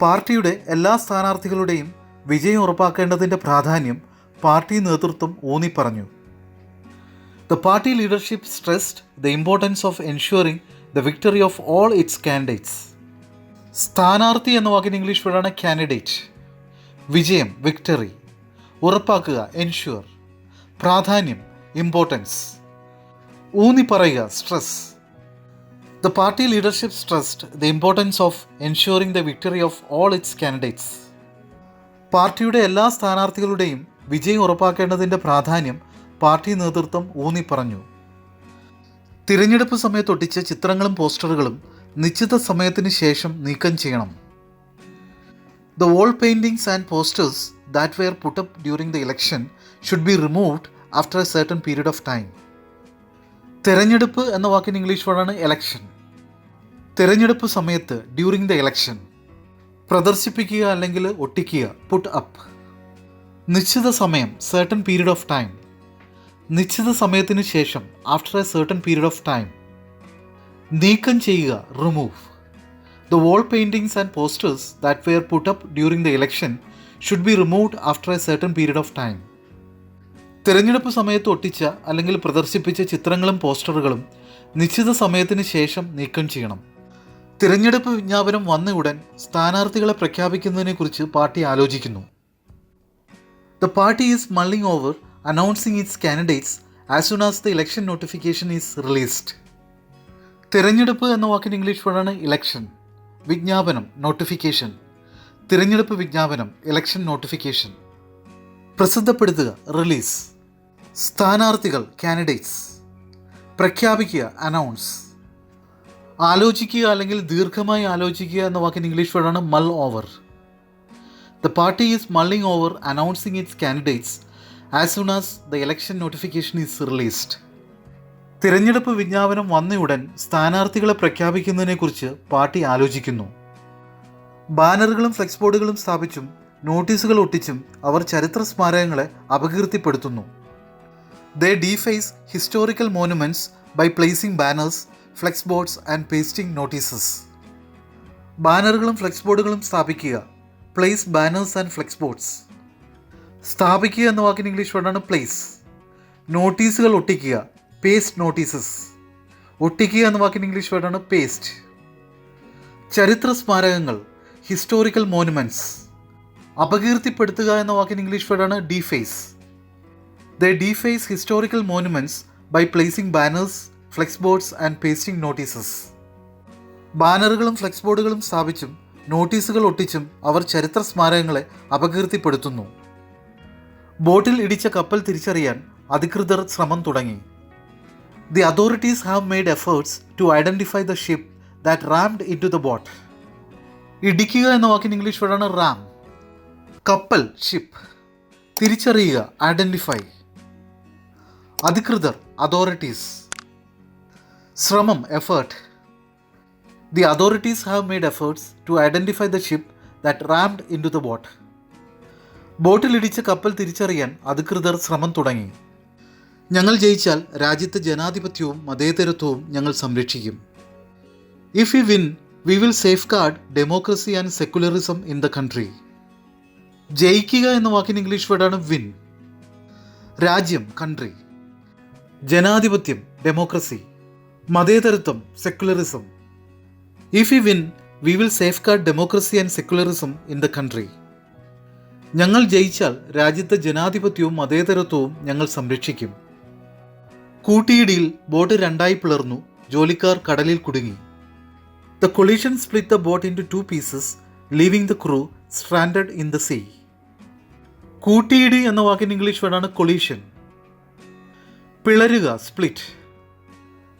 പാർട്ടിയുടെ എല്ലാ സ്ഥാനാർത്ഥികളുടെയും വിജയം ഉറപ്പാക്കേണ്ടതിൻ്റെ പ്രാധാന്യം പാർട്ടി നേതൃത്വം ഊന്നിപ്പറഞ്ഞു. The party leadership stressed the importance of ensuring the victory of all its candidates. സ്ഥാനാർത്ഥി എന്ന വാക്കിന് ഇംഗ്ലീഷ് വേർഡാണ് കാൻഡിഡേറ്റ്. വിജയം, വിക്ടറി. ഉറപ്പാക്കുക, എൻഷ്യൂർ. പ്രാധാന്യം, ഇമ്പോർട്ടൻസ്. ഊന്നി പറയുക, stress. The party leadership stressed the importance of ensuring the victory of all its candidates. പാർട്ടിയുടെ എല്ലാ സ്ഥാനാർത്ഥികളുടെയും വിജയം ഉറപ്പാക്കേണ്ടതിൻ്റെ പ്രാധാന്യം പാർട്ടി നേതൃത്വം ഊന്നിപ്പറഞ്ഞു. തിരഞ്ഞെടുപ്പ് സമയത്തൊട്ടിച്ച ചിത്രങ്ങളും പോസ്റ്ററുകളും നിശ്ചിത സമയത്തിന് ശേഷം നീക്കം ചെയ്യണം. The wall paintings and posters that were put up during the election should be removed after a certain period of time. തിരഞ്ഞെടുപ്പ് എന്ന വാക്കിന് ഇംഗ്ലീഷ് വേർഡാണ് എലക്ഷൻ. തിരഞ്ഞെടുപ്പ് സമയത്ത്, ഡ്യൂറിങ് ദ എലക്ഷൻ. പ്രദർശിപ്പിക്കുക അല്ലെങ്കിൽ ഒട്ടിക്കുക, പുട്ട് അപ്പ്. നിശ്ചിത സമയം, certain period of time. നിശ്ചിത സമയത്തിന് ശേഷം, after A certain period of time. നീക്കം ചെയ്യുക, remove. The wall paintings and posters that were put up during the election should be removed after a certain period of time. തിരഞ്ഞെടുപ്പ് സമയത്ത് ഒട്ടിച്ച അല്ലെങ്കിൽ പ്രദർശിപ്പിച്ച ചിത്രങ്ങളും പോസ്റ്ററുകളും നിശ്ചിത സമയത്തിന് ശേഷം നീക്കം ചെയ്യണം. തിരഞ്ഞെടുപ്പ് വിജ്ഞാപനം വന്ന ഉടൻ സ്ഥാനാർത്ഥികളെ പ്രഖ്യാപിക്കുന്നതിനെക്കുറിച്ച് പാർട്ടി ആലോചിക്കുന്നു. The party is mulling over announcing its candidates as soon as the election notification is released. തിരഞ്ഞെടുപ്പ് എന്ന വാക്കിന് ഇംഗ്ലീഷ് വേർഡാണ് ഇലക്ഷൻ. വിജ്ഞാപനം, നോട്ടിഫിക്കേഷൻ. തിരഞ്ഞെടുപ്പ് വിജ്ഞാപനം, ഇലക്ഷൻ നോട്ടിഫിക്കേഷൻ. പ്രസിദ്ധപ്പെടുത്തുക, റിലീസ്. സ്ഥാനാർത്ഥികൾ, കാൻഡിഡേറ്റ്സ്. പ്രഖ്യാപിക്കുക, അനൗൺസ്. ആലോചിക്കുക അല്ലെങ്കിൽ ദീർഘമായി ആലോചിക്കുക എന്ന വാക്കിന് ഇംഗ്ലീഷ് വേർഡാണ് mull over. The party is mulling over announcing its candidates as soon as the election notification is released. തിരഞ്ഞെടുപ്പ് വിജ്ഞാപനം വന്നയുടൻ സ്ഥാനാർത്ഥികളെ പ്രഖ്യാപിക്കുന്നതിനെക്കുറിച്ച് പാർട്ടി ആലോചിക്കുന്നു. ബാനറുകളും ഫ്ലെക്സ് ബോർഡുകളും സ്ഥാപിച്ചും നോട്ടീസുകൾ ഒട്ടിച്ചും അവർ ചരിത്ര സ്മാരകങ്ങളെ അപകീർത്തിപ്പെടുത്തുന്നു. They deface historical monuments by placing banners, flex boards and pasting notices. ബാനറുകളും ഫ്ലെക്സ് ബോർഡുകളും സ്ഥാപിക്കുക, place banners and flex boards. സ്ഥാപിക്കുക എന്ന വാക്കിന് ഇംഗ്ലീഷ് വേർഡാണ് പ്ലേസ്. നോട്ടീസുകൾ ഒട്ടിക്കുക, പേസ്റ്റ് നോട്ടീസസ്. ഒട്ടിക്കുക എന്ന വാക്കിന് ഇംഗ്ലീഷ് വേർഡാണ് പേസ്റ്റ്. ചരിത്ര സ്മാരകങ്ങൾ, ഹിസ്റ്റോറിക്കൽ മോണുമെൻറ്റ്സ്. അപകീർത്തിപ്പെടുത്തുക എന്ന വാക്കിന് ഇംഗ്ലീഷ് വേർഡാണ് deface. They deface historical monuments by placing banners, flex boards and pasting notices. ബാനറുകളും ഫ്ലെക്സ് ബോർഡുകളും സ്ഥാപിച്ചും നോട്ടീസുകൾ ഒട്ടിച്ചും അവർ ചരിത്ര സ്മാരകങ്ങളെ അപകീർത്തിപ്പെടുത്തുന്നു. ബോട്ടിൽ ഇടിച്ച കപ്പൽ തിരിച്ചറിയാൻ അധികൃതർ ശ്രമം തുടങ്ങി. The authorities have made efforts to identify the ship that rammed into the boat. ഇടിക്കുക എന്ന വാക്കിന് ഇംഗ്ലീഷ് വേർഡാണ് റാം. കപ്പൽ, ഷിപ്പ്. തിരിച്ചറിയുക, ഐഡൻറ്റിഫൈ. അധികൃതർ, അതോറിറ്റീസ്. ശ്രമം, effort. The authorities have made efforts to identify the ship that rammed into the boat. ബോട്ടിലിടിച്ച കപ്പൽ തിരിച്ചറിയാൻ അധികൃതർ ശ്രമം തുടങ്ങി. ഞങ്ങൾ ജയിച്ചാൽ രാജ്യത്തെ ജനാധിപത്യവും മതേതരത്വവും ഞങ്ങൾ സംരക്ഷിക്കും. If we win we will safe guard democracy and secularism in the country. ജയിക്കുക എന്ന വാക്കിന് ഇംഗ്ലീഷ് വേർഡാണ് വിൻ. രാജ്യം കൺട്രി, ജനാധിപത്യം ഡെമോക്രസി, മതേതരത്വം secularism. If we win we will safe guard democracy and secularism in the country. ഞങ്ങൾ ജയിച്ചാൽ രാജ്യത്തെ ജനാധിപത്യവും മതേതരത്വവും ഞങ്ങൾ സംരക്ഷിക്കും. കൂട്ടിയിടിയിൽ ബോട്ട് രണ്ടായി പിളർന്നു, ജോലിക്കാർ കടലിൽ കുടുങ്ങി. The collision split the boat into 2 pieces, leaving the crew stranded in the sea. കൂട്ടിയിടി എന്ന വാക്കിന് ഇംഗ്ലീഷ് വേർഡാണ് കൊളീഷൻ. പിളരുക സ്പ്ലിറ്റ്,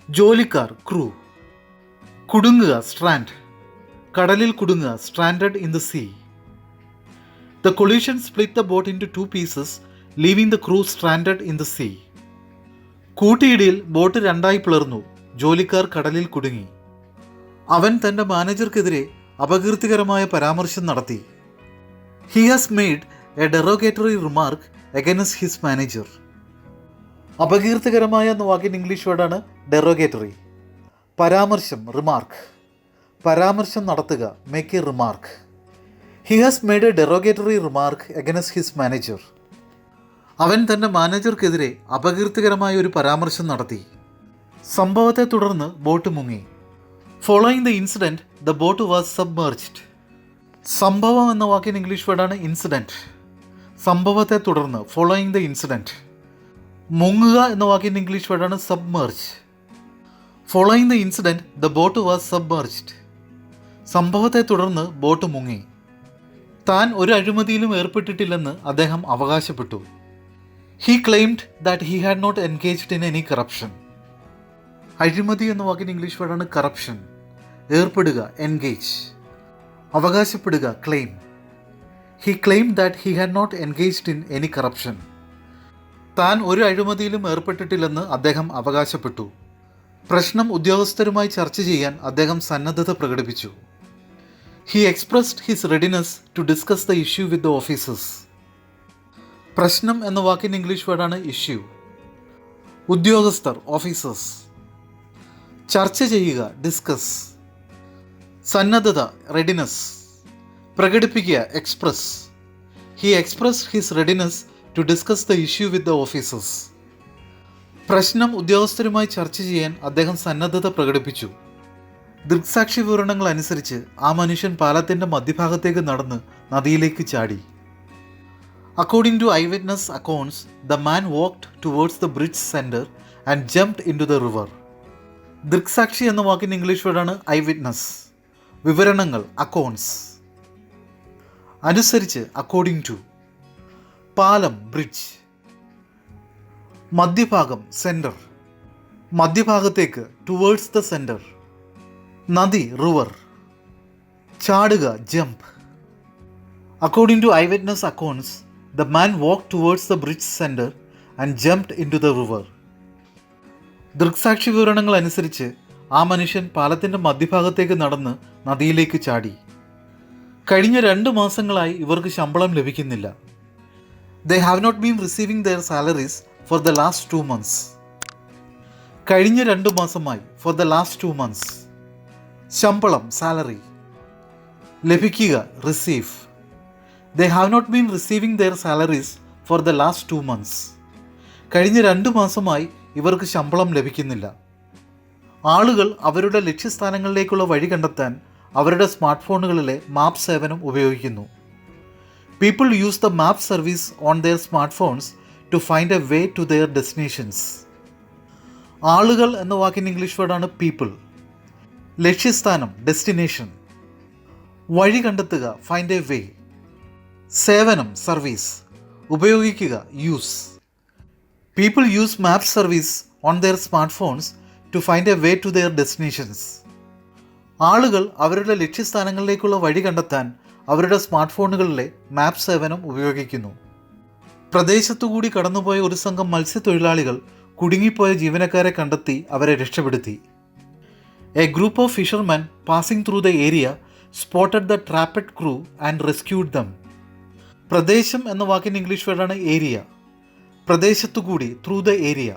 ജോലിക്കാർ ക്രൂ, കുടുങ്ങുക സ്ട്രാൻഡ്, കടലിൽ കുടുങ്ങുക stranded in the sea. The collision split the boat into 2 pieces, leaving the crew stranded in the sea. കൂട്ടിയിടിയിൽ ബോട്ട് രണ്ടായി പിളർന്നു, ജോലിക്കാർ കടലിൽ കുടുങ്ങി. അവൻ തൻ്റെ മാനേജർക്കെതിരെ അപകീർത്തികരമായ പരാമർശം നടത്തി. He has made a derogatory remark against his manager. അപകീർത്തികരമായ എന്ന വാക്കിന് ഇംഗ്ലീഷ് വേർഡാണ് ഡെറോഗേറ്ററി. പരാമർശം റിമാർക്ക്, പരാമർശം നടത്തുക make a remark. He has made a derogatory remark against his manager. അവൻ തൻ്റെ മാനേജർക്കെതിരെ അപകീർത്തികരമായ ഒരു പരാമർശം നടത്തി. സംഭവത്തെ തുടർന്ന് ബോട്ട് മുങ്ങി. Following the incident the boat was submerged. സംഭവം എന്ന വാക്കിന് ഇംഗ്ലീഷ് വേർഡാണ് ഇൻസിഡൻറ്റ്. സംഭവത്തെ തുടർന്ന് ഫോളോയിങ് ദ ഇൻസിഡൻറ്റ്. മുങ്ങുക എന്ന വാക്കിന് ഇംഗ്ലീഷ് വേർഡാണ് submerge. Following the incident the boat was submerged. സംഭവത്തെ തുടർന്ന് ബോട്ട് മുങ്ങി. താൻ ഒരു അഴിമതിയിലും ഏർപ്പെട്ടിട്ടില്ലെന്ന് അദ്ദേഹം അവകാശപ്പെട്ടു. He claimed that he had not engaged in any corruption. അഴിമതി എന്ന വാക്കിന് ഇംഗ്ലീഷ് വേർഡാണ് കറപ്ഷൻ. ഏർപ്പെടുക എൻഗേജ്, അവകാശപ്പെടുക claim. He claimed that he had not engaged in any corruption. താൻ ഒരു അഴിമതിയിലും ഏർപ്പെട്ടിട്ടില്ലെന്ന് അദ്ദേഹം അവകാശപ്പെട്ടു. പ്രശ്നം ഉദ്യോഗസ്ഥരുമായി ചർച്ച ചെയ്യാൻ അദ്ദേഹം സന്നദ്ധത പ്രകടിപ്പിച്ചു. He expressed his readiness to discuss the issue with the officers. പ്രശ്നം എന്ന വാക്കിന് ഇംഗ്ലീഷ് വേർഡാണ് ഇഷ്യൂ. ഉദ്യോഗസ്ഥർ ഓഫീസേഴ്സ്. ചർച്ച ചെയ്യുക ഡിസ്കസ്. സന്നദ്ധത റെഡിനെസ്. പ്രകടിപ്പിക്കുക express. He expressed his readiness to discuss the issue with the officers. പ്രശ്നം ഉദ്യോഗസ്ഥരുമായി ചർച്ച ചെയ്യാൻ അദ്ദേഹം സന്നദ്ധത പ്രകടിപ്പിച്ചു. ദൃക്സാക്ഷി വിവരണങ്ങൾ അനുസരിച്ച് ആ മനുഷ്യൻ പാലത്തിൻ്റെ മധ്യഭാഗത്തേക്ക് നടന്ന് നദിയിലേക്ക് ചാടി. According to eyewitness accounts the man walked towards the bridge centre and jumped into the river. ദൃക്സാക്ഷി എന്ന വാക്കിന് ഇംഗ്ലീഷ് വേർഡാണ് ഐ വിറ്റ്നസ്. വിവരണങ്ങൾ അക്കൗണ്ട്സ്. അനുസരിച്ച് അക്കോർഡിംഗ് ടു. പാലം ബ്രിഡ്ജ്. മധ്യഭാഗം സെൻറ്റർ. മധ്യഭാഗത്തേക്ക് ടുവേർഡ്സ് ദ സെൻറ്റർ. നദി റിവർ. ചാടുക jump. According to eyewitness accounts the man walked towards the bridge centre and jumped into the river. ദൃക്സാക്ഷി വിവരണങ്ങൾ അനുസരിച്ച് ആ മനുഷ്യൻ പാലത്തിൻ്റെ മധ്യഭാഗത്തേക്ക് നടന്ന് നദിയിലേക്ക് ചാടി. കഴിഞ്ഞ 2 മാസങ്ങളായി ഇവർക്ക് ശമ്പളം ലഭിക്കുന്നില്ല. They have not been receiving their salaries for the last 2 months. കഴിഞ്ഞ 2 മാസമായി ഫോർ ദ ലാസ്റ്റ് 2 months. ശമ്പളം സാലറി. ലഭിക്കുക receive. They have not been receiving their salaries for the last 2 months. കഴിഞ്ഞ 2 മാസമായി ഇവർക്ക് ശമ്പളം ലഭിക്കുന്നില്ല. ആളുകൾ അവരുടെ ലക്ഷ്യസ്ഥാനങ്ങളിലേക്കുള്ള വഴി കണ്ടെത്താൻ അവരുടെ സ്മാർട്ട് ഫോണുകളിലെ മാപ്പ് സേവനം ഉപയോഗിക്കുന്നു. People use the map service on their smart phones to find a way to their destinations. ആളുകൾ എന്ന വാക്കിന് ഇംഗ്ലീഷ് വേർഡാണ് പീപ്പിൾ. ലക്ഷ്യസ്ഥാനം ഡെസ്റ്റിനേഷൻ. വഴി കണ്ടെത്തുക ഫൈൻഡ് എ വേ. സേവനം സർവീസ്. ഉപയോഗിക്കുക use. People use map service on their smart phones to find a way to their destinations. ആളുകൾ അവരുടെ ലക്ഷ്യസ്ഥാനങ്ങളിലേക്കുള്ള വഴി കണ്ടെത്താൻ അവരുടെ സ്മാർട്ട് ഫോണുകളിലെ മാപ്പ് സേവനം ഉപയോഗിക്കുന്നു. പ്രദേശത്തുകൂടി കടന്നുപോയ ഒരു സംഘം മത്സ്യത്തൊഴിലാളികൾ കുടുങ്ങിപ്പോയ ജീവനക്കാരെ കണ്ടെത്തി അവരെ രക്ഷപ്പെടുത്തി. A group of fishermen passing through the area spotted the trapped crew and rescued them. പ്രദേശം എന്ന വാക്കിന് ഇംഗ്ലീഷ് വേർഡാണ് ഏരിയ. പ്രദേശത്തുകൂടി ത്രൂ ദ ഏരിയ.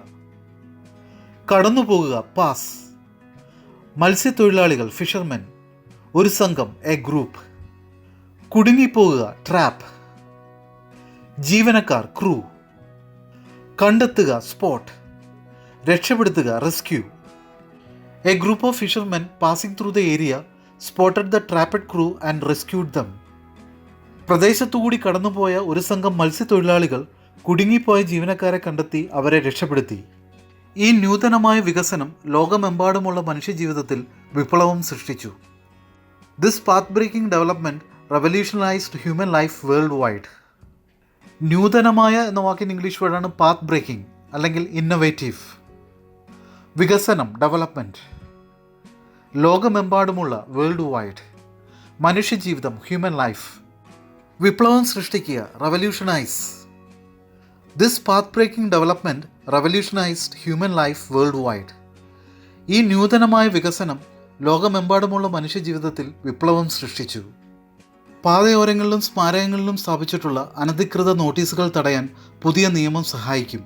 കടന്നു പോകുക പാസ്. മത്സ്യത്തൊഴിലാളികൾ ഫിഷർമെൻ, ഒരു സംഘം എ ഗ്രൂപ്പ്. കുടുങ്ങിപ്പോകുക ട്രാപ്പ്. ജീവനക്കാർ ക്രൂ. കണ്ടെത്തുക സ്പോട്ട്. രക്ഷപ്പെടുത്തുക rescue. A group of fishermen passing through the area spotted the trapped crew and rescued them. പ്രദേശത്തുകൂടി കടന്നുപോയ ഒരു സംഘം മത്സ്യത്തൊഴിലാളികൾ കുടുങ്ങിപ്പോയ ജീവനക്കാരെ കണ്ടെത്തി അവരെ രക്ഷപ്പെടുത്തി. ഈ നൂതനമായ വികസനം ലോകമെമ്പാടുമുള്ള മനുഷ്യജീവിതത്തിൽ വിപ്ലവം സൃഷ്ടിച്ചു. This path breaking development revolutionised human life worldwide. നൂതനമായ എന്ന വാക്കിന് ഇംഗ്ലീഷ് വേർഡാണ് പാത്ത് ബ്രേക്കിംഗ് അല്ലെങ്കിൽ ഇന്നൊവേറ്റീവ്. വികസനം ഡെവലപ്മെൻറ്റ്. ലോകമെമ്പാടുമുള്ള വേൾഡ് വൈഡ്. മനുഷ്യജീവിതം ഹ്യൂമൻ ലൈഫ്. വിപ്ലവം സൃഷ്ടിക്കുക revolutionise. This path breaking development revolutionised human life worldwide. ഈ നൂതനമായ വികസനം ലോകമെമ്പാടുമുള്ള മനുഷ്യജീവിതത്തിൽ വിപ്ലവം സൃഷ്ടിച്ചു. പാതയോരങ്ങളിലും സ്മാരകങ്ങളിലും സ്ഥാപിച്ചിട്ടുള്ള അനധികൃത നോട്ടീസുകൾ തടയാൻ പുതിയ നിയമം സഹായിക്കും.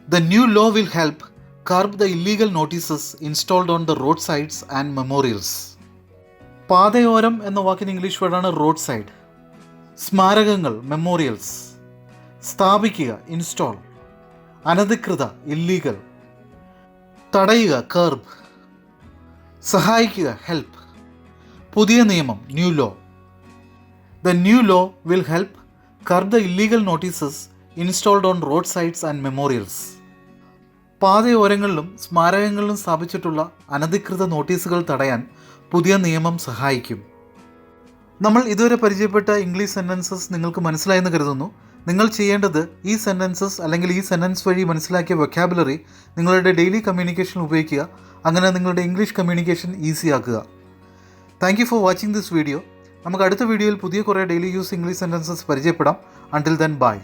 The new law will help curb the illegal notices installed on the road sides and memorials. പാതയോരം എന്ന വാക്കിന് ഇംഗ്ലീഷ് വേർഡാണ് റോഡ് സൈഡ്. സ്മാരകങ്ങൾ മെമ്മോറിയൽസ്. സ്ഥാപിക്കുക ഇൻസ്റ്റാൾ. അനധികൃത ഇല്ലീഗൽ. തടയുക കർബ്. സഹായിക്കുക ഹെൽപ്പ്. പുതിയ നിയമം new law. The new law will help curb the illegal notices installed on roadsides and memorials. പാതയോരങ്ങളിലും സ്മാരകങ്ങളിലും സ്ഥാപിച്ചിട്ടുള്ള അനധികൃത നോട്ടീസുകൾ തടയാൻ പുതിയ നിയമം സഹായിക്കും. നമ്മൾ ഇതുവരെ പരിചയപ്പെട്ട ഇംഗ്ലീഷ് സെൻറ്റൻസസ് നിങ്ങൾക്ക് മനസ്സിലായെന്ന് കരുതുന്നു. നിങ്ങൾ ചെയ്യേണ്ടത് ഈ സെൻറ്റൻസസ് അല്ലെങ്കിൽ ഈ സെൻറ്റൻസ് വഴി മനസ്സിലാക്കിയ വൊക്കാബുലറി നിങ്ങളുടെ ഡെയിലി കമ്മ്യൂണിക്കേഷനിൽ ഉപയോഗിക്കുക. അങ്ങനെ നിങ്ങളുടെ ഇംഗ്ലീഷ് കമ്മ്യൂണിക്കേഷൻ ഈസി ആക്കുക. Thank you for watching this video. നമുക്ക് അടുത്ത വീഡിയോയിൽ പുതിയ കുറേ ഡെയിലി യൂസ് ഇംഗ്ലീഷ് സെൻറ്റൻസസ് പരിചയപ്പെടാം. Until then bye.